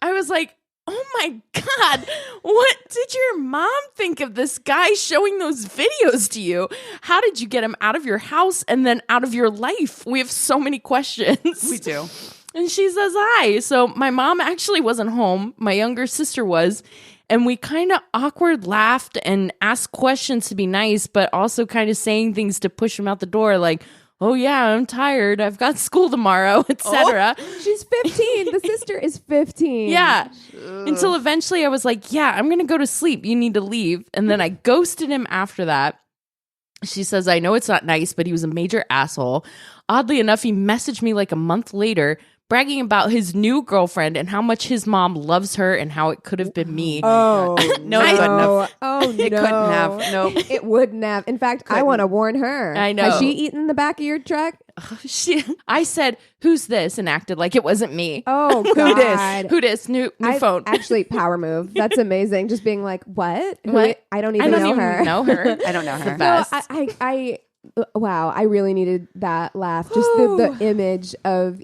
I was like, oh my God, what did your mom think of this guy showing those videos to you? How did you get him out of your house and then out of your life? We have so many questions. we do. And she says, hi. So my mom actually wasn't home. My younger sister was. And we kind of awkward laughed and asked questions to be nice, but also kind of saying things to push him out the door. Like, oh yeah, I'm tired. I've got school tomorrow, etc. She's 15. The sister is 15. Yeah. Until eventually I was like, yeah, I'm going to go to sleep. You need to leave. And then I ghosted him after that. She says, I know it's not nice, but he was a major asshole. Oddly enough, he messaged me like a month later, bragging about his new girlfriend and how much his mom loves her and how it could have been me. Oh, no, it couldn't have. Oh, It couldn't have. Nope. It wouldn't have. In fact, I want to warn her. I know. Has she eaten the back of your truck? I said, who's this? And acted like it wasn't me. Oh, God. Who dis? New phone. Actually, power move. That's amazing. Just being like, what? What? I don't even know her. I don't know her. No, I Wow, I really needed that laugh. Just the image of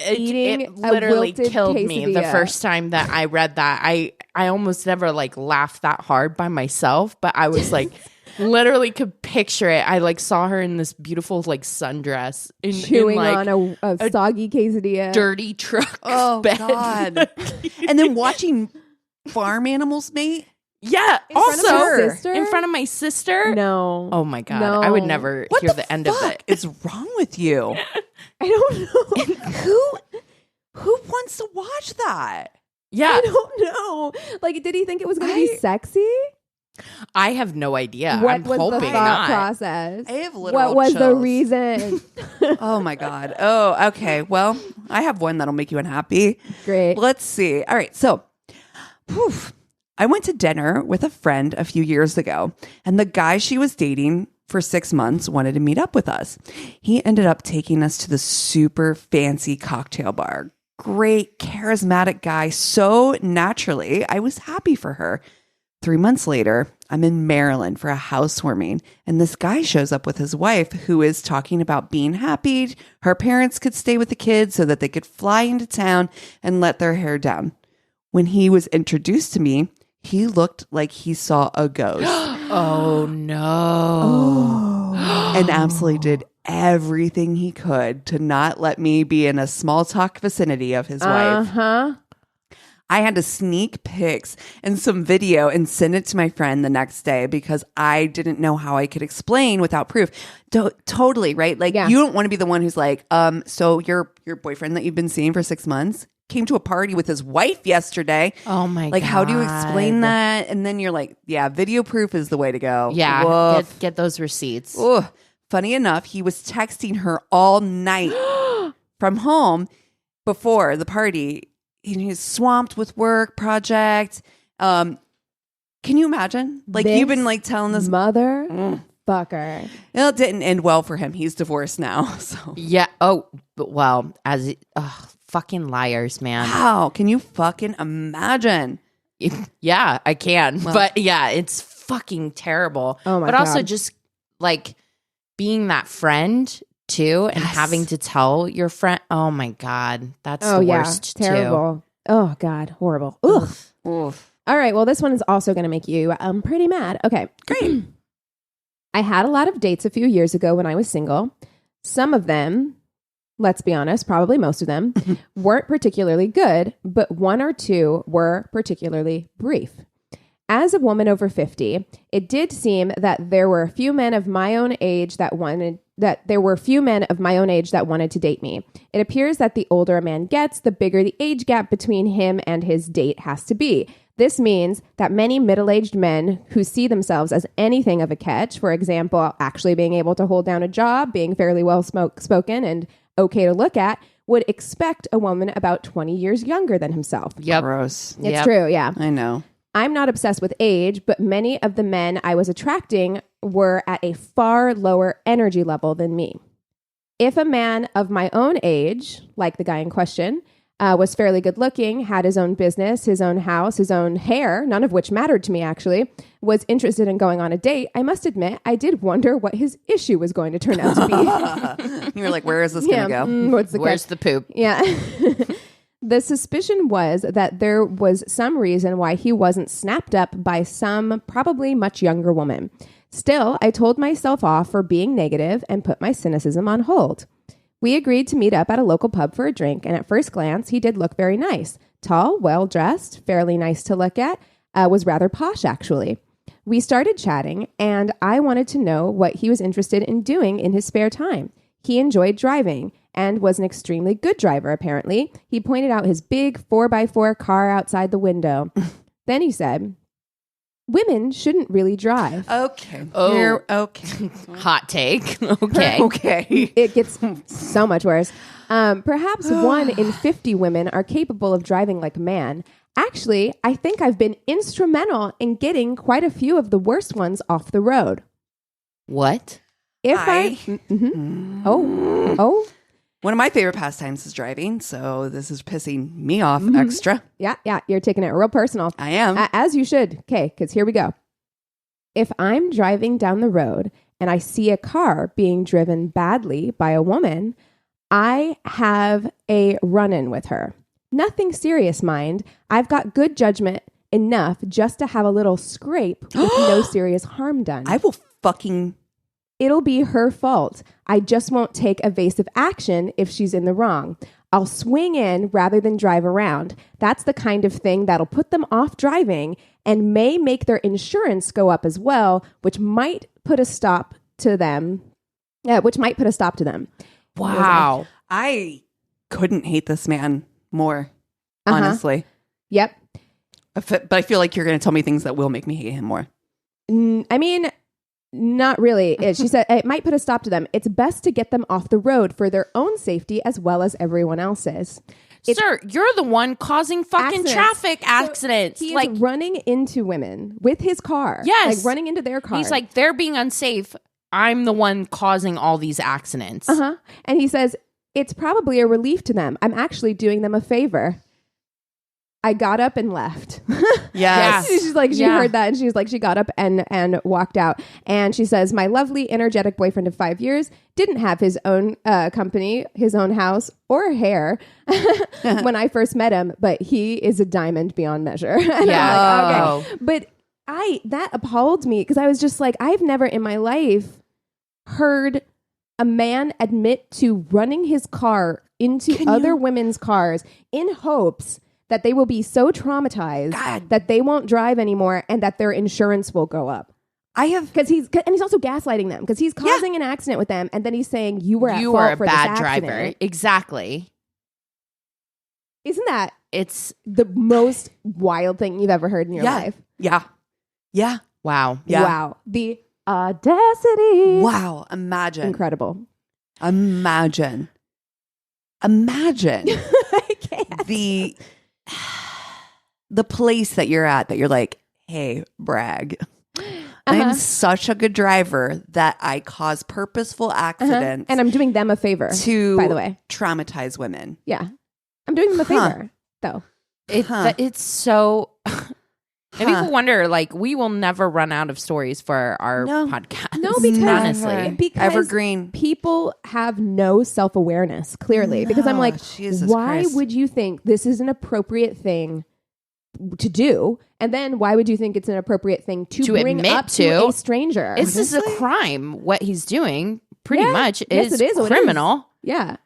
eating it literally a wilted killed me the quesadilla. first time that I read that. I almost never like laughed that hard by myself, but I was like literally could picture it. I like saw her in this beautiful like sundress chewing in, like, on a soggy quesadilla. dirty truck bed. God. And then watching farm animals mate. Yeah. In front of Also, her sister? in front of my sister. No. Oh my God. No. I would never What hear the the end of fuck it. is wrong with you? I don't know. Who wants to watch that? Yeah. I don't know. Like, did he think it was going to be sexy? I have no idea. What I'm was the hoping thought not. process? I have literal What was the chills. reason? Oh my God. Oh, okay. Well, I have one that'll make you unhappy. Great. Let's see. All right. So, I went to dinner with a friend a few years ago, and the guy she was dating for 6 months wanted to meet up with us. He ended up taking us to the super fancy cocktail bar. Great, charismatic guy. So naturally, I was happy for her. 3 months later, I'm in Maryland for a housewarming, and this guy shows up with his wife who is talking about being happy her parents could stay with the kids so that they could fly into town and let their hair down. When he was introduced to me, he looked like he saw a ghost. Oh no. And absolutely did everything he could to not let me be in a small talk vicinity of his wife. Uh-huh. I had to sneak pics and some video and send it to my friend the next day because I didn't know how I could explain without proof. Totally, right? Like, you don't want to be the one who's like, so your boyfriend that you've been seeing for 6 months came to a party with his wife yesterday. Oh my God. Like, how do you explain that? And then you're like, yeah, video proof is the way to go. Yeah. Get those receipts. Ugh. Funny enough, he was texting her all night from home before the party. He's swamped with work project. Can you imagine? Like, This you've been like telling this mother fucker. It didn't end well for him. He's divorced now. So Yeah. Oh, but well, fucking liars, man. how can you fucking imagine? Yeah, I can. Well- but yeah, it's fucking terrible. Oh my But also God. just like being that friend too and Yes. having to tell your friend. Oh my God. That's Oh the yeah, worst terrible. Oh God, horrible. Ugh. Oof. All right, well, this one is also going to make you pretty mad. Okay. Great. I had a lot of dates a few years ago when I was single. Some of them, let's be honest, probably most of them, weren't particularly good, but one or two were particularly brief. As a woman over 50, it did seem that there were a few men of my own age that wanted to date me. It appears that the older a man gets, the bigger the age gap between him and his date has to be. This means that many middle-aged men who see themselves as anything of a catch, for example, actually being able to hold down a job, being fairly well spoken and okay to look at, would expect a woman about 20 years younger than himself. Yep. Gross. It's true, yeah. I know. I'm not obsessed with age, but many of the men I was attracting were at a far lower energy level than me. If a man of my own age, like the guy in question, was fairly good looking, had his own business, his own house, his own hair, none of which mattered to me actually, was interested in going on a date, I must admit, I did wonder what his issue was going to turn out to be. You were like, where is this going to go? What's the Where's the poop? Yeah. The suspicion was that there was some reason why he wasn't snapped up by some probably much younger woman. Still, I told myself off for being negative and put my cynicism on hold. We agreed to meet up at a local pub for a drink, and at first glance, he did look very nice. Tall, well-dressed, fairly nice to look at, was rather posh, actually. We started chatting, and I wanted to know what he was interested in doing in his spare time. He enjoyed driving and was an extremely good driver, apparently. He pointed out his big 4x4 car outside the window. Then he said, women shouldn't really drive. Okay. Oh. Okay. Hot take. Okay. Okay. It gets so much worse. Perhaps 1 in 50 women are capable of driving like a man. Actually, I think I've been instrumental in getting quite a few of the worst ones off the road. What? Oh, One of my favorite pastimes is driving, so this is pissing me off extra. yeah, you're taking it real personal. I am. As you should. Okay, because here we go. If I'm driving down the road and I see a car being driven badly by a woman, I have a run-in with her. Nothing serious, mind. I've got good judgment enough just to have a little scrape with no serious harm done. I will fucking... It'll be her fault. I just won't take evasive action if she's in the wrong. I'll swing in rather than drive around. That's the kind of thing that'll put them off driving and may make their insurance go up as well, which might put a stop to them. Wow. I couldn't hate this man more, honestly. Yep. But I feel like you're going to tell me things that will make me hate him more. I mean, not really. She said it might put a stop to them. It's best to get them off the road for their own safety as well as everyone else's. Sir, you're the one causing fucking accidents. traffic accidents. So he like is running into women with his car. Yes. Like running into their car. He's like, they're being unsafe. I'm the one causing all these accidents. And he says, it's probably a relief to them. I'm actually doing them a favor. I got up and left. Yes. She's like, she heard that, and she's like, she got up and walked out. And she says, my lovely, energetic boyfriend of 5 years didn't have his own company, his own house, or hair when I first met him, but he is a diamond beyond measure. And I'm like, okay. But that appalled me because I was just like, I've never in my life heard a man admit to running his car into other women's cars in hopes that they will be so traumatized that they won't drive anymore and that their insurance will go up. Because he's also gaslighting them because he's causing an accident with them, and then he's saying you were a bad driver. Exactly. Isn't that it's the most wild thing you've ever heard in your life? Yeah. Wow. Yeah. Wow. The audacity. Wow. Imagine. Incredible. Imagine. I can't. The place that you're at that you're like, hey, brag. I'm such a good driver that I cause purposeful accidents. And I'm doing them a favor, by the way. Traumatize women. Yeah. I'm doing them a favor, though. It's so... And people wonder, like, we will never run out of stories for our podcast. No, because honestly, evergreen. People have no self-awareness, clearly. Because I'm like, why would you think this is an appropriate thing to do? And then why would you think it's an appropriate thing to bring admit up to a stranger? This is a crime. What he's doing pretty much yes, is it is criminal. Yeah.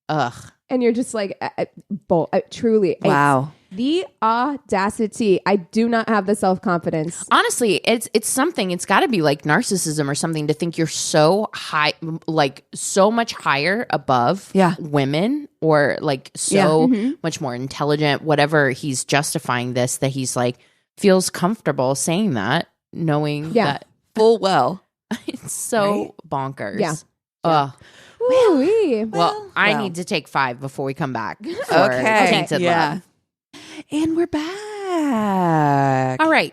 Ugh. And you're just like, truly. Wow. The audacity. I do not have the self-confidence. Honestly, it's something. It's got to be like narcissism or something to think you're so high, like so much higher above women, or like so much more intelligent, whatever. He's justifying this, that he's like feels comfortable saying that, knowing that full well. It's so bonkers. Yeah. Ugh. Well, I need to take 5 before we come back. Okay. Tainted Love. And we're back. All right.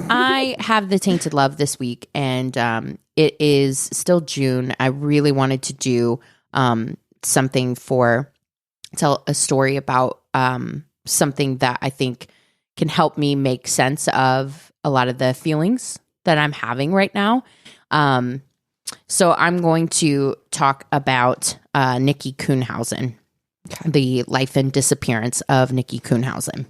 I have the Tainted Love this week, and it is still June. I really wanted to do something tell a story about something that I think can help me make sense of a lot of the feelings that I'm having right now. So I'm going to talk about Nikki Kuhnhausen, the life and disappearance of Nikki Kuhnhausen.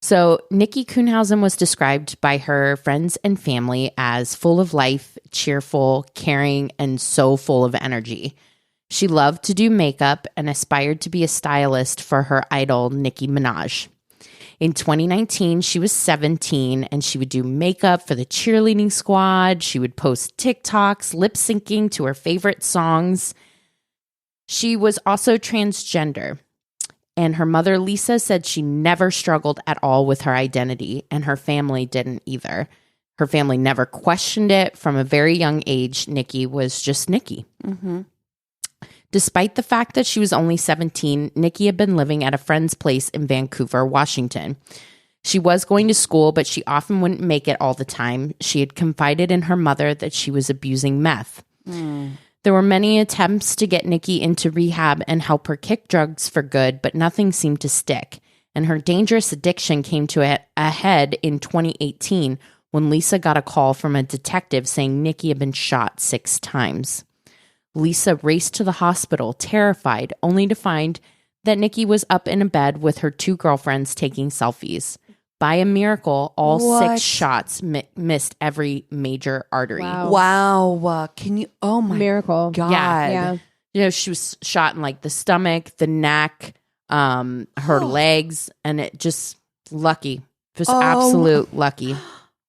So Nikki Kuhnhausen was described by her friends and family as full of life, cheerful, caring, and so full of energy. She loved to do makeup and aspired to be a stylist for her idol, Nicki Minaj. In 2019, she was 17, and she would do makeup for the cheerleading squad. She would post TikToks, lip syncing to her favorite songs. She was also transgender, and her mother, Lisa, said she never struggled at all with her identity, and her family didn't either. Her family never questioned it. From a very young age, Nikki was just Nikki. Mm-hmm. Despite the fact that she was only 17, Nikki had been living at a friend's place in Vancouver, Washington. She was going to school, but she often wouldn't make it all the time. She had confided in her mother that she was abusing meth. There were many attempts to get Nikki into rehab and help her kick drugs for good, but nothing seemed to stick. And her dangerous addiction came to a head in 2018 when Lisa got a call from a detective saying Nikki had been shot 6 times. Lisa raced to the hospital, terrified, only to find that Nikki was up in a bed with her 2 girlfriends taking selfies. By a miracle, all 6 shots missed every major artery. Wow. Can you? Oh my miracle! God. Yeah. You know, she was shot in like the stomach, the neck, her legs, and it just lucky. Just absolute lucky.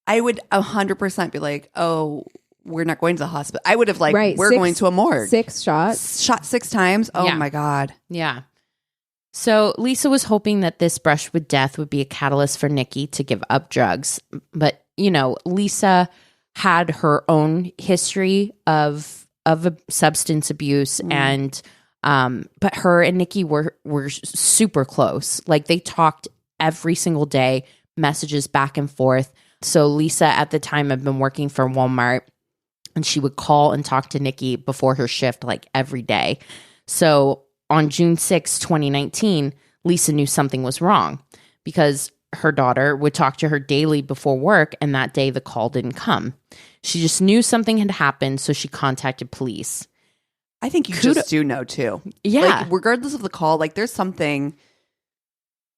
I would 100% be like, oh, we're not going to the hospital. I would have like, we're going to a morgue. 6 shots. Shot 6 times? Oh my God. Yeah. So Lisa was hoping that this brush with death would be a catalyst for Nikki to give up drugs. But, you know, Lisa had her own history of a substance abuse and but her and Nikki were super close. Like they talked every single day, messages back and forth. So Lisa at the time had been working for Walmart and she would call and talk to Nikki before her shift like every day. So on June 6, 2019, Lisa knew something was wrong because her daughter would talk to her daily before work, and that day the call didn't come. She just knew something had happened, so she contacted police. I think you just do know too. Yeah. Like, regardless of the call, like there's something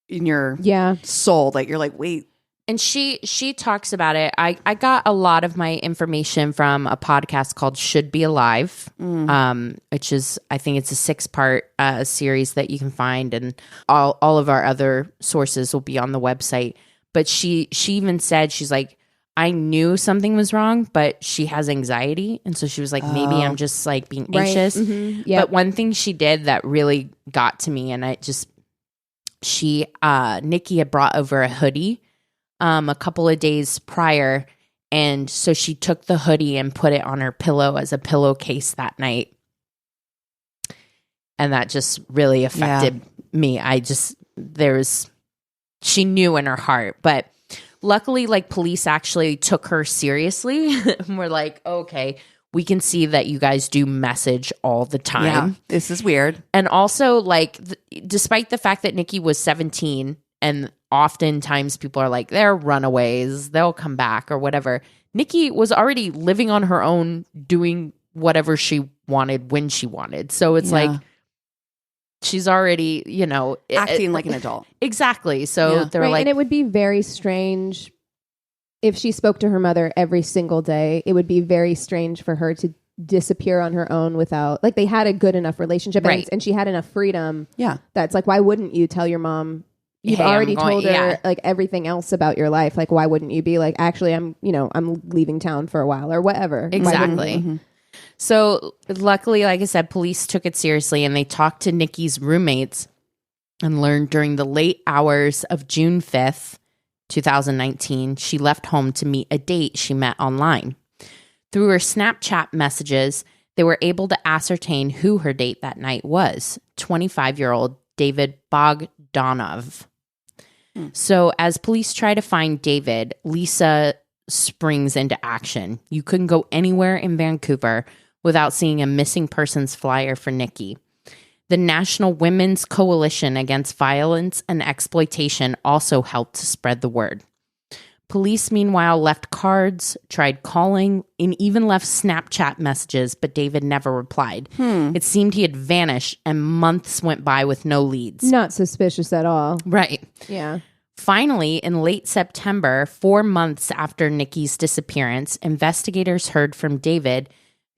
in your soul that you're like, wait. And she talks about it. I got a lot of my information from a podcast called Should Be Alive, which is, I think it's a 6-part series that you can find, and all of our other sources will be on the website. But she even said, she's like, I knew something was wrong, but she has anxiety. And so she was like, maybe I'm just like being anxious. Mm-hmm. Yep. But one thing she did that really got to me, and Nikki had brought over a hoodie a couple of days prior, and so she took the hoodie and put it on her pillow as a pillowcase that night, and that just really affected me. She knew in her heart, but luckily like police actually took her seriously and were like, okay, we can see that you guys do message all the time. Yeah, this is weird. And also like despite the fact that Nikki was 17, and oftentimes people are like, they're runaways, they'll come back or whatever. Nikki was already living on her own, doing whatever she wanted when she wanted. So it's like, she's already, you know, acting like an adult. Exactly. So they were like, and it would be very strange if she spoke to her mother every single day. It would be very strange for her to disappear on her own without, like, they had a good enough relationship, and she had enough freedom. Yeah. That's like, why wouldn't you tell your mom? You've already told her like everything else about your life. Like, why wouldn't you be like, actually, I'm leaving town for a while or whatever. Exactly. So luckily, like I said, police took it seriously and they talked to Nikki's roommates and learned during the late hours of June 5th, 2019, she left home to meet a date she met online. Through her Snapchat messages, they were able to ascertain who her date that night was, 25-year-old David Bogdanov. So as police try to find David, Lisa springs into action. You couldn't go anywhere in Vancouver without seeing a missing persons flyer for Nikki. The National Women's Coalition Against Violence and Exploitation also helped to spread the word. Police, meanwhile, left cards, tried calling, and even left Snapchat messages, but David never replied. It seemed he had vanished, and months went by with no leads. Not suspicious at all. Right. Yeah. Finally, in late September, 4 months after Nikki's disappearance, investigators heard from David,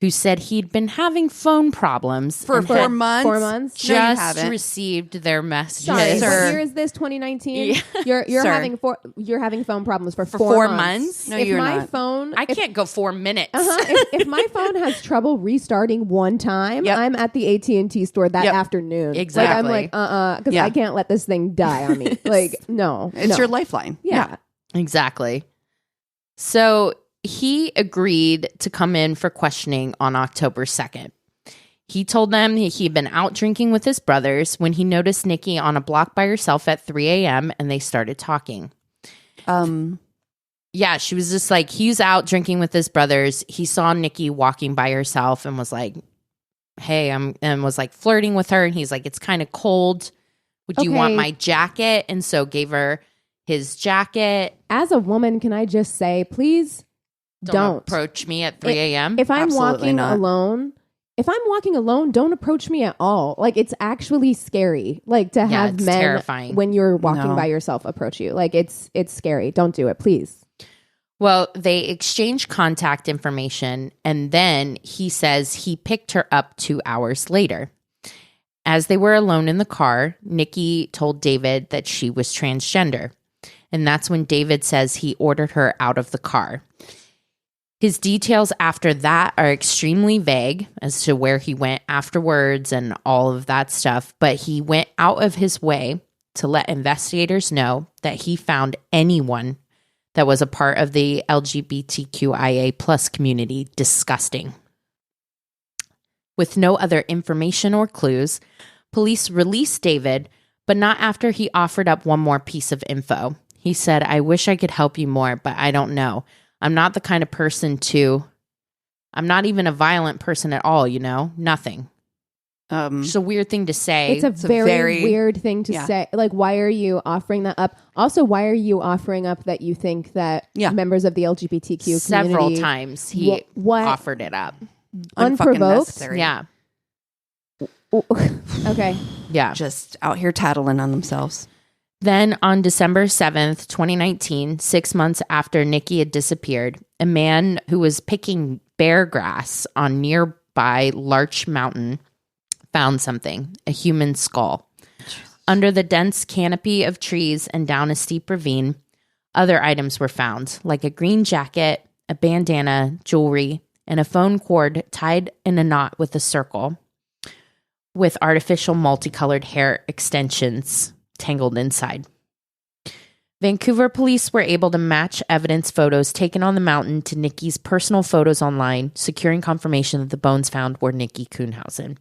who said he'd been having phone problems for 4 months. 4 months. Just received their messages. Sorry, what year is this? 2019. You're having phone problems for 4 months. No, if you're my not. Phone, I can't go 4 minutes. If my phone has trouble restarting one time, I'm at the AT&T store that afternoon. Exactly. Like, I'm like, because I can't let this thing die on me. Like, no, it's your lifeline. Yeah, exactly. So he agreed to come in for questioning on October 2nd. He told them he'd been out drinking with his brothers when he noticed Nikki on a block by herself at 3 a.m. and they started talking. Yeah, she was just like, he's out drinking with his brothers. He saw Nikki walking by herself and was like, hey, and was like flirting with her. And he's like, it's kind of cold. Would you want my jacket? And so gave her his jacket. As a woman, can I just say, please don't approach me at 3 a.m. If I'm Absolutely walking not. alone, don't approach me at all. Like, it's actually scary. Like, to have it's men terrifying. when you're walking No. by yourself approach you. Like, it's scary. Don't do it, please. Well, they exchanged contact information, and then he says he picked her up 2 hours later. As they were alone in the car, Nikki told David that she was transgender. And that's when David says he ordered her out of the car. His details after that are extremely vague as to where he went afterwards and all of that stuff, but he went out of his way to let investigators know that he found anyone that was a part of the LGBTQIA plus community disgusting. With no other information or clues, police released David, but not after he offered up one more piece of info. He said, "I wish I could help you more, but I don't know. I'm not the kind of person I'm not even a violent person at all, nothing." It's a weird thing to say. It's a very weird thing to say. Like, why are you offering that up? Also, why are you offering up that you think that members of the LGBTQ several community... times he offered it up. Unprovoked? Yeah. Okay. Yeah. Just out here tattling on themselves. Then on December 7th, 2019, 6 months after Nikki had disappeared, a man who was picking bear grass on nearby Larch Mountain found something, a human skull. Under the dense canopy of trees and down a steep ravine, other items were found, like a green jacket, a bandana, jewelry, and a phone cord tied in a knot with a circle, with artificial multicolored hair extensions tangled inside. Vancouver police were able to match evidence photos taken on the mountain to Nikki's personal photos online, securing confirmation that the bones found were Nikki Kuhnhausen.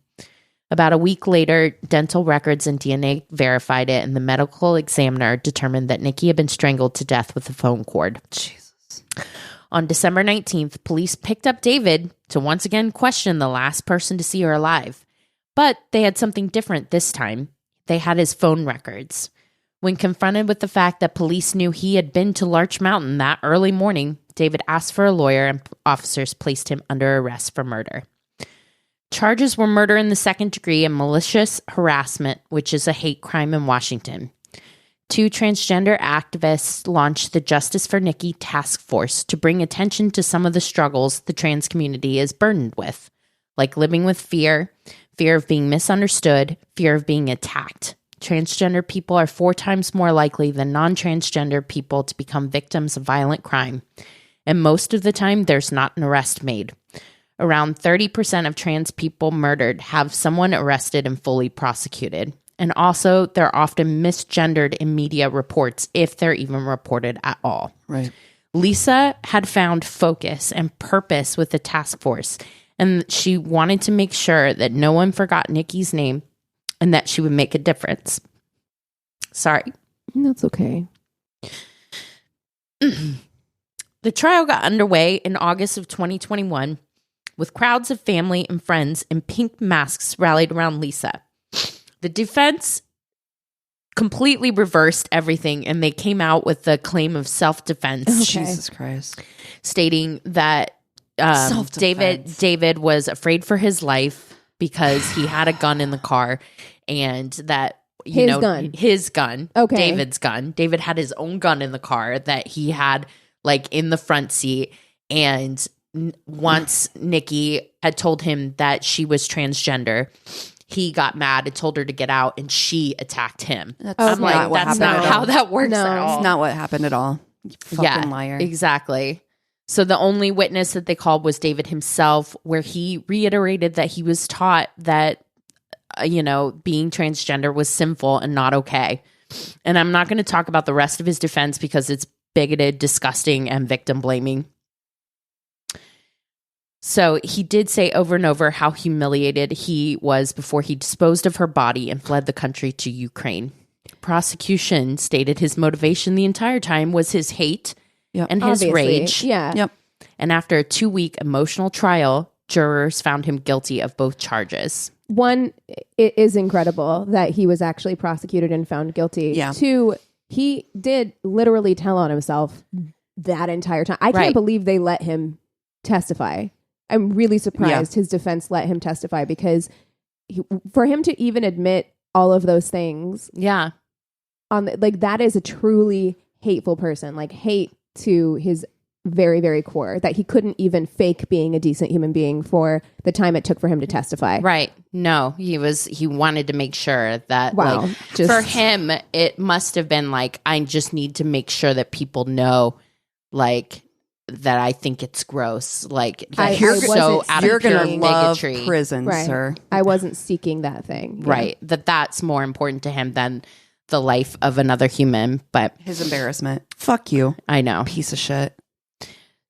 About a week later, dental records and DNA verified it, and the medical examiner determined that Nikki had been strangled to death with a phone cord. Jesus. On December 19th, police picked up David to once again question the last person to see her alive. But they had something different this time. They had his phone records. When confronted with the fact that police knew he had been to Larch Mountain that early morning, David asked for a lawyer and officers placed him under arrest for murder. Charges were murder in the second degree and malicious harassment, which is a hate crime in Washington. 2 transgender activists launched the Justice for Nikki task force to bring attention to some of the struggles the trans community is burdened with, like living with fear of being misunderstood, fear of being attacked. Transgender people are 4 times more likely than non-transgender people to become victims of violent crime. And most of the time, there's not an arrest made. Around 30% of trans people murdered have someone arrested and fully prosecuted. And also, they're often misgendered in media reports, if they're even reported at all. Right. Lisa had found focus and purpose with the task force, and she wanted to make sure that no one forgot Nikki's name and that she would make a difference. Sorry. That's okay. The trial got underway in August of 2021 with crowds of family and friends in pink masks rallied around Lisa. The defense completely reversed everything, and they came out with the claim of self-defense. Okay. Jesus Christ. Stating that David was afraid for his life because he had a gun in the car, and that his gun, okay. David's gun. David had his own gun in the car that he had like in the front seat, and once Nikki had told him that she was transgender, he got mad and told her to get out, and she attacked him. That's not how that works at all. It's not what happened at all. You fucking liar. Exactly. So the only witness that they called was David himself, where he reiterated that he was taught that, being transgender was sinful and not okay. And I'm not going to talk about the rest of his defense because it's bigoted, disgusting, and victim blaming. So he did say over and over how humiliated he was before he disposed of her body and fled the country to Ukraine. Prosecution stated his motivation the entire time was his hate and his rage. Yeah. Yep. And after a 2-week emotional trial, jurors found him guilty of both charges. 1, it is incredible that he was actually prosecuted and found guilty. Yeah. 2, he did literally tell on himself that entire time. I can't believe they let him testify. I'm really surprised his defense let him testify, because for him to even admit all of those things, that is a truly hateful person, like hate to his very, very core, that he couldn't even fake being a decent human being for the time it took for him to testify. Right. No, he wanted to make sure that for him, it must have been like, I just need to make sure that people know, like, that I think it's gross. Like, you're so out you're of pure gonna love bigotry. Prison, sir. I wasn't seeking that thing. Right. That's more important to him than the life of another human. But his embarrassment. Fuck you. I know. Piece of shit.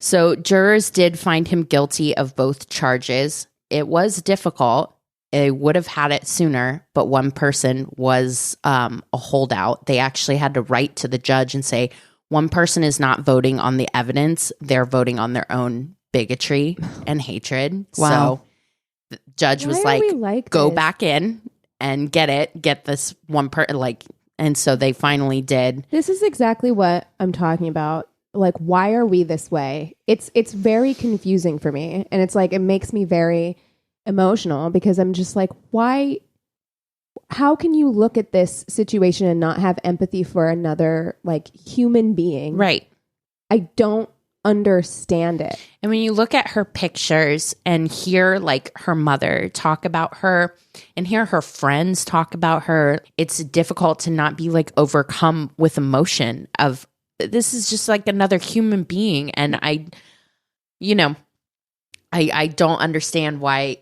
So jurors did find him guilty of both charges. It was difficult. They would have had it sooner, but one person was a holdout. They actually had to write to the judge and say, one person is not voting on the evidence. They're voting on their own bigotry and hatred. Wow. So the judge was like go back in and get this one and so they finally did. This is exactly what I'm talking about. Like, why are we this way? It's very confusing for me. And it's like, it makes me very emotional, because I'm just like, why? How can you look at this situation and not have empathy for another, like, human being? Right. I don't understand it. And when you look at her pictures and hear, like, her mother talk about her and hear her friends talk about her, it's difficult to not be, like, overcome with emotion of, this is just like another human being. And I don't understand why,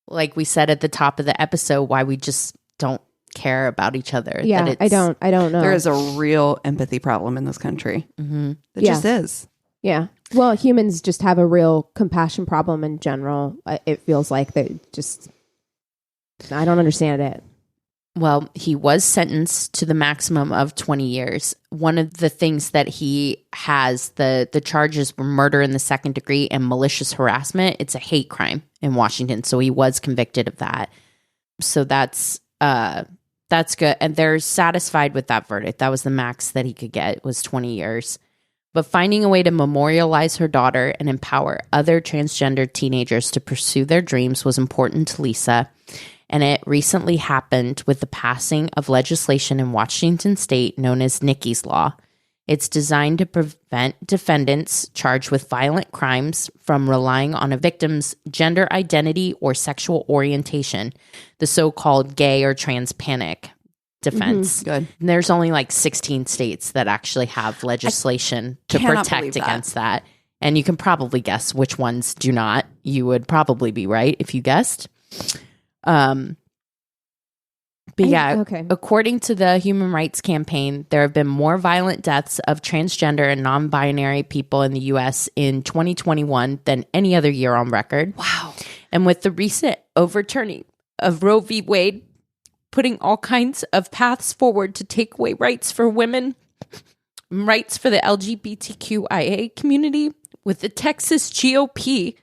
like we said at the top of the episode, why we just don't care about each other. Yeah, I don't know. There is a real empathy problem in this country. Mm-hmm. It just is. Yeah. Well, humans just have a real compassion problem in general. It feels like they just, I don't understand it. Well, he was sentenced to the maximum of 20 years. One of the things that he has, the charges were murder in the second degree and malicious harassment. It's a hate crime in Washington. So he was convicted of that. So that's good. And they're satisfied with that verdict. That was the max that he could get, was 20 years. But finding a way to memorialize her daughter and empower other transgender teenagers to pursue their dreams was important to Lisa. And it recently happened with the passing of legislation in Washington state known as Nikki's Law. It's designed to prevent defendants charged with violent crimes from relying on a victim's gender identity or sexual orientation, the so-called gay or trans panic defense. Mm-hmm. Good. And there's only like 16 states that actually have legislation to protect against that. And you can probably guess which ones do not. You would probably be right if you guessed. According to the Human Rights Campaign, there have been more violent deaths of transgender and non-binary people in the U.S. in 2021 than any other year on record. Wow. And with the recent overturning of Roe v. Wade, putting all kinds of paths forward to take away rights for women, rights for the LGBTQIA community, with the Texas GOP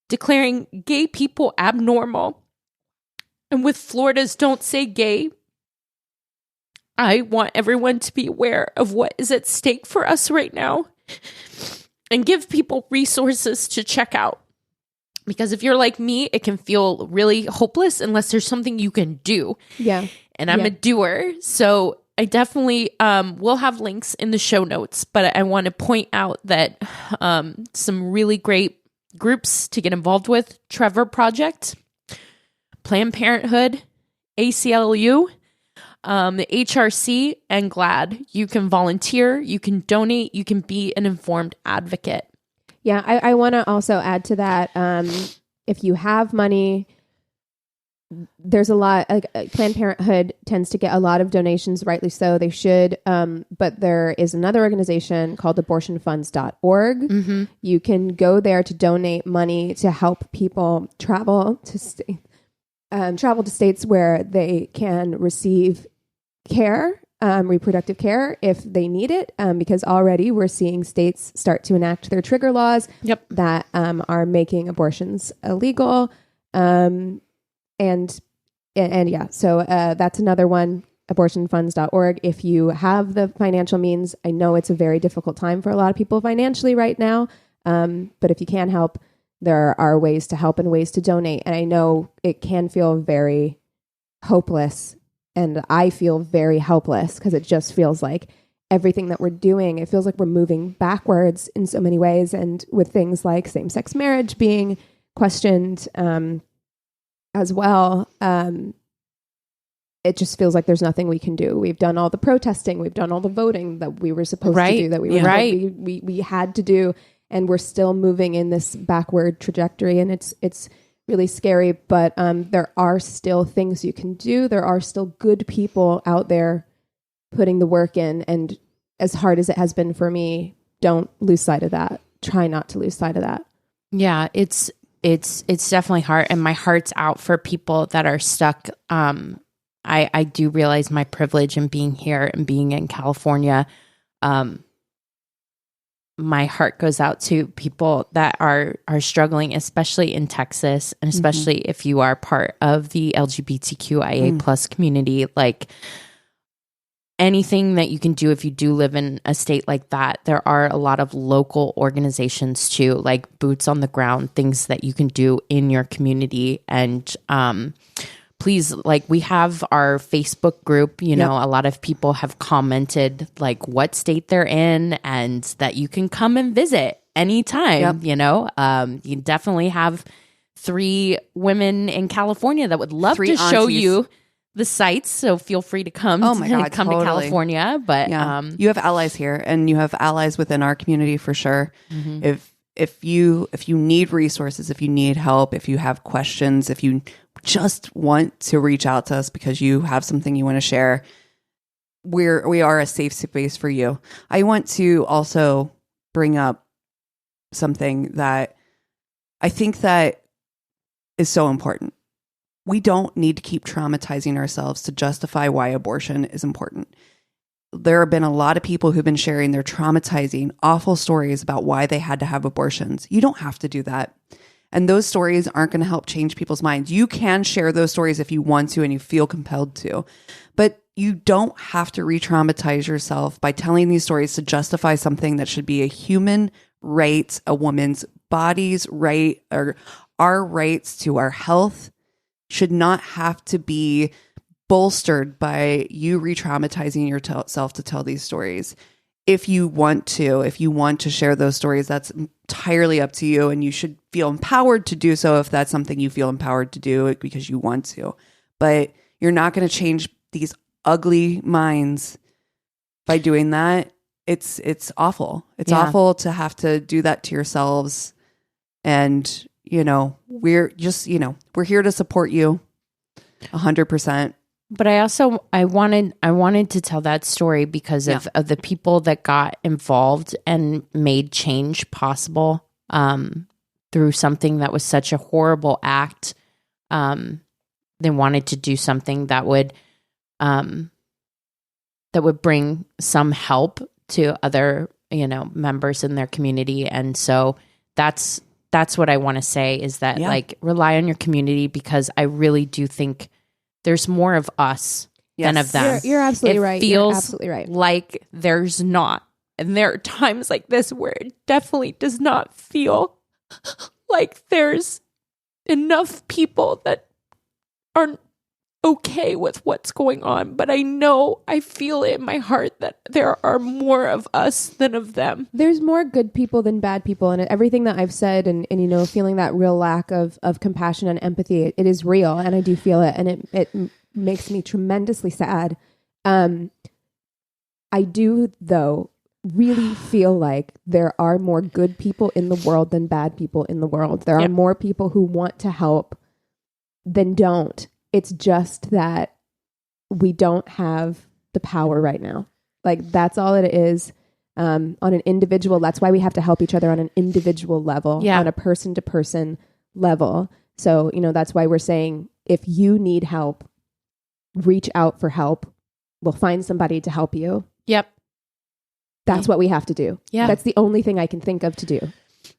declaring gay people abnormal, and with Florida's Don't Say Gay, I want everyone to be aware of what is at stake for us right now and give people resources to check out. Because if you're like me, it can feel really hopeless unless there's something you can do. Yeah. And I'm a doer. So I definitely will have links in the show notes, but I want to point out that some really great groups to get involved with: Trevor Project, Planned Parenthood, ACLU, the HRC, and GLAAD. You can volunteer, you can donate, you can be an informed advocate. Yeah, I want to also add to that. If you have money, there's a lot, like Planned Parenthood tends to get a lot of donations, rightly so. They should. But there is another organization called abortionfunds.org. Mm-hmm. You can go there to donate money to help people travel to states where they can receive care, reproductive care, if they need it, because already we're seeing states start to enact their trigger laws that are making abortions illegal. So that's another one. abortionfunds.org. If you have the financial means, I know it's a very difficult time for a lot of people financially right now. But if you can help, there are ways to help and ways to donate. And I know it can feel very hopeless, and I feel very helpless because it just feels like everything that we're doing, it feels like we're moving backwards in so many ways. And with things like same-sex marriage being questioned as well, it just feels like there's nothing we can do. We've done all the protesting, we've done all the voting that we were supposed to do, that we had to do, and we're still moving in this backward trajectory. And it's really scary, but there are still things you can do. There are still good people out there putting the work in, and as hard as it has been for me, don't lose sight of that. Try not to lose sight of that. Yeah, it's definitely hard, and my heart's out for people that are stuck. I do realize my privilege in being here and being in California. My heart goes out to people that are struggling, especially in Texas, and especially if you are part of the LGBTQIA plus community. Like, anything that you can do if you do live in a state like that, there are a lot of local organizations too, like boots on the ground, things that you can do in your community. And please, like, we have our Facebook group, you know, a lot of people have commented like what state they're in and that you can come and visit anytime, you know. You definitely have 3 women in California that would love to show you the sites, so feel free to come. Oh my God, come to California. But you have allies here, and you have allies within our community for sure. If you need resources, if you need help, if you have questions, if you just want to reach out to us because you have something you want to share, we are a safe space for you. I want to also bring up something that I think that is so important. We don't need to keep traumatizing ourselves to justify why abortion is important. There have been a lot of people who've been sharing their traumatizing, awful stories about why they had to have abortions. You don't have to do that. And those stories aren't going to help change people's minds. You can share those stories if you want to and you feel compelled to. But you don't have to re-traumatize yourself by telling these stories to justify something that should be a human right, a woman's body's right, or our rights to our health should not have to be bolstered by you re-traumatizing yourself to tell these stories. If you want to share those stories, that's entirely up to you, and you should feel empowered to do so if that's something you feel empowered to do because you want to. But you're not going to change these ugly minds by doing that. It's awful. It's awful to have to do that to yourselves. And you know, we're just, you know, we're here to support you 100%. But I wanted to tell that story because of the people that got involved and made change possible through something that was such a horrible act. They wanted to do something that would bring some help to other, you know, members in their community. And so that's what I want to say is that like rely on your community, because I really do think there's more of us than of them. You're absolutely right. Feels You're absolutely right. like there's not. And there are times like this where it definitely does not feel like there's enough people that aren't okay with what's going on. But I feel it in my heart that there are more of us than of them. There's more good people than bad people. And everything that I've said and you know, feeling that real lack of compassion and empathy, it is real. And I do feel it. And it makes me tremendously sad. I do, though, really feel like there are more good people in the world than bad people in the world. There are more people who want to help than don't. It's just that we don't have the power right now. Like, that's all it is. On an individual, that's why we have to help each other on an individual level, on a person to person level. So, you know, that's why we're saying, if you need help, reach out for help. We'll find somebody to help you. Yep. That's what we have to do. Yeah. That's the only thing I can think of to do.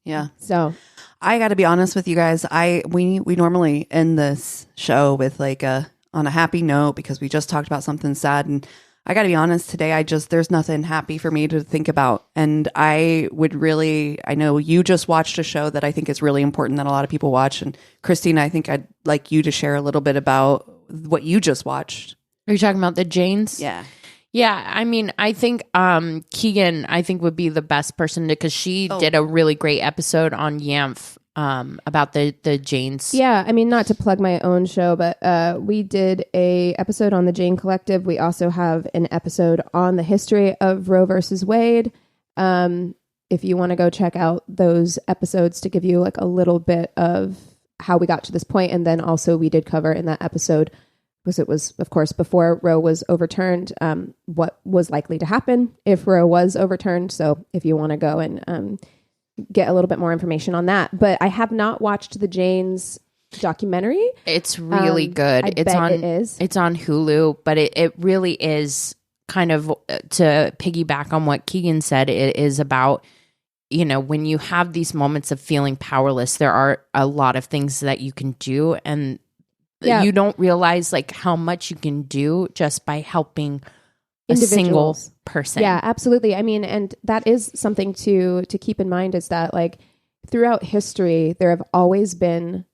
Yeah. So I got to be honest with you guys. We normally end this show with like a on a happy note because we just talked about something sad. And I got to be honest, today, there's nothing happy for me to think about. And I know you just watched a show that I think is really important that a lot of people watch. And Christina, I think I'd like you to share a little bit about what you just watched. Are you talking about the Janes? Yeah. Yeah, I mean, I think Keegan, I think would be the best person because she did a really great episode on Yamf about the Janes. Yeah, I mean, not to plug my own show, but we did a episode on the Jane Collective. We also have an episode on the history of Roe versus Wade. If you want to go check out those episodes to give you like a little bit of how we got to this point, and then also we did cover in that episode, because it was, of course, before Roe was overturned, what was likely to happen if Roe was overturned. So if you want to go and get a little bit more information on that. But I have not watched the Janes documentary. It's really good. It is. It's on Hulu, but it really is kind of, to piggyback on what Keegan said, it is about, you know, when you have these moments of feeling powerless, there are a lot of things that you can do, and you don't realize like how much you can do just by helping a single person. Yeah, absolutely. I mean, and that is something to keep in mind, is that like throughout history, there have always been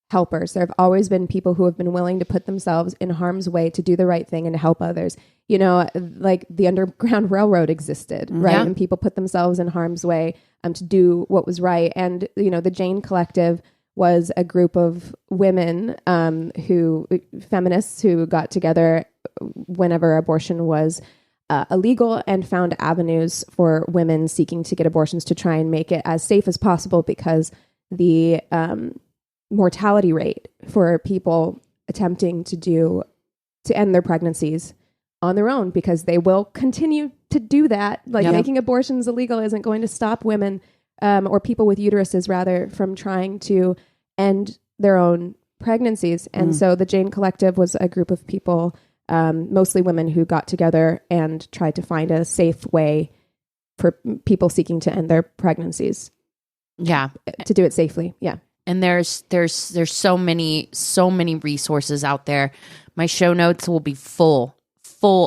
helpers. There have always been people who have been willing to put themselves in harm's way to do the right thing and to help others. You know, like the Underground Railroad existed, right? Yeah. And people put themselves in harm's way to do what was right. And, you know, the Jane Collective was a group of women feminists who got together whenever abortion was illegal and found avenues for women seeking to get abortions to try and make it as safe as possible, because the mortality rate for people attempting to end their pregnancies on their own, because they will continue to do that. Like making abortions illegal isn't going to stop women or people with uteruses rather from trying to end their own pregnancies. And so the Jane Collective was a group of people, mostly women, who got together and tried to find a safe way for people seeking to end their pregnancies. Yeah. To do it safely. Yeah. And there's so many resources out there. My show notes will be full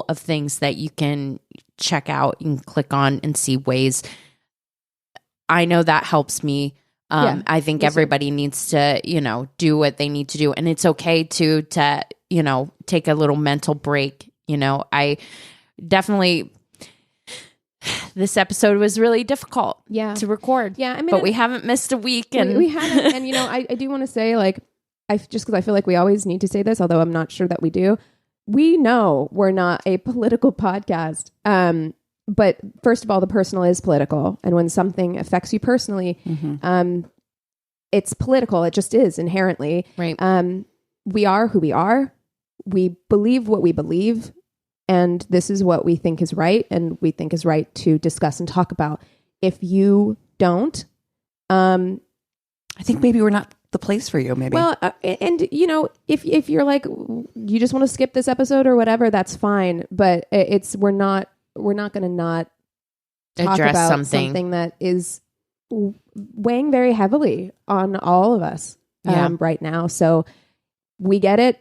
of things that you can check out. You can click on and see ways. I know that helps me. I think everybody needs to, you know, do what they need to do. And it's okay to, you know, take a little mental break. You know, I definitely, this episode was really difficult to record. Yeah. I mean, but we haven't missed a week. And we haven't. And, you know, I do want to say, like, just because I feel like we always need to say this, although I'm not sure that we do. We know we're not a political podcast. But first of all, the personal is political. And when something affects you personally, it's political. It just is inherently. Right. We are who we are. We believe what we believe. And this is what we think is right. And we think is right to discuss and talk about. If you don't, I think maybe we're not the place for you, maybe. Well, and you know, if you're like, you just want to skip this episode or whatever, that's fine. But we're not going to not talk address about something that is weighing very heavily on all of us right now. So we get it.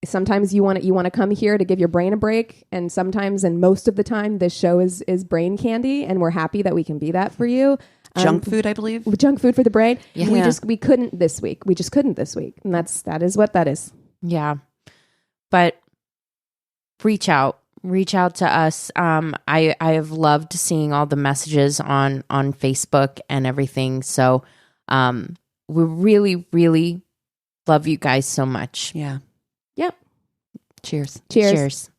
Sometimes you want to come here to give your brain a break, and sometimes, and most of the time, this show is brain candy, and we're happy that we can be that for you. Junk food, I believe. Junk food for the brain. Yeah. We couldn't this week. We just couldn't this week, and that is what that is. Yeah, but reach out to us. I have loved seeing all the messages on Facebook and everything. So we really, really love you guys so much. Yeah. Yep. Cheers. Cheers.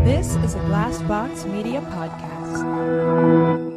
This is a Glass Box Media Podcast.